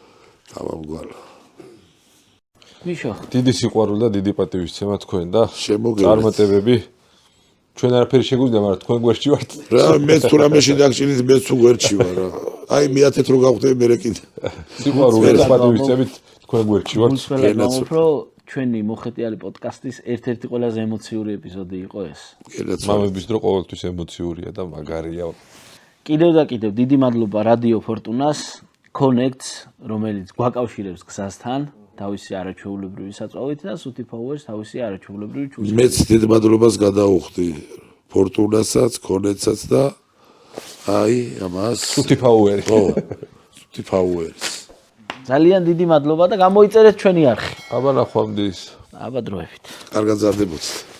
დავამგვალო. მიშო. დიდი სიყვარული და დიდი პატივისცემა თქვენ და შემოგევლეთ. წარმატებები. ჩვენ არაფერი შეგვიძლია, მაგრამ თქვენ გვერდში ვართ. რა, მეც თუ რამეში დაგჭირით, მეც თუ გვერდში ვარ რა. აი მეათეთ რო გავხდები მე კიდე. სიყვარული და პატივისცემით თქვენ გვერდში ვართ. გენაც უფრო ჩვენი მოხეტიალი პოდკასტის ერთ-ერთი ყველაზე ემოციური ეპიზოდი იყო ეს. მამების დრო ყოველთვის ემოციურია და მაგარია. კიდევ და კიდევ დიდი მადლობა რადიო ფორტუნას, Connects, რომელიც გვაკავშირებს გზასთან, თავისი არაჩვეულებრივი საწვავით და Suti Powers თავისი არაჩვეულებრივი ჩუქურთმით. მეც დიდ მადლობას გადაუხდი ფორტუნასაც, Connects-საც და აი ამას Suti Powers. ხო, Suti Powers. ძალიან დიდი მადლობა და გამოიწერეთ ჩვენი არხი. აბა ნახვამდის. აბა დროებით. კარგად ზარდებოდეთ.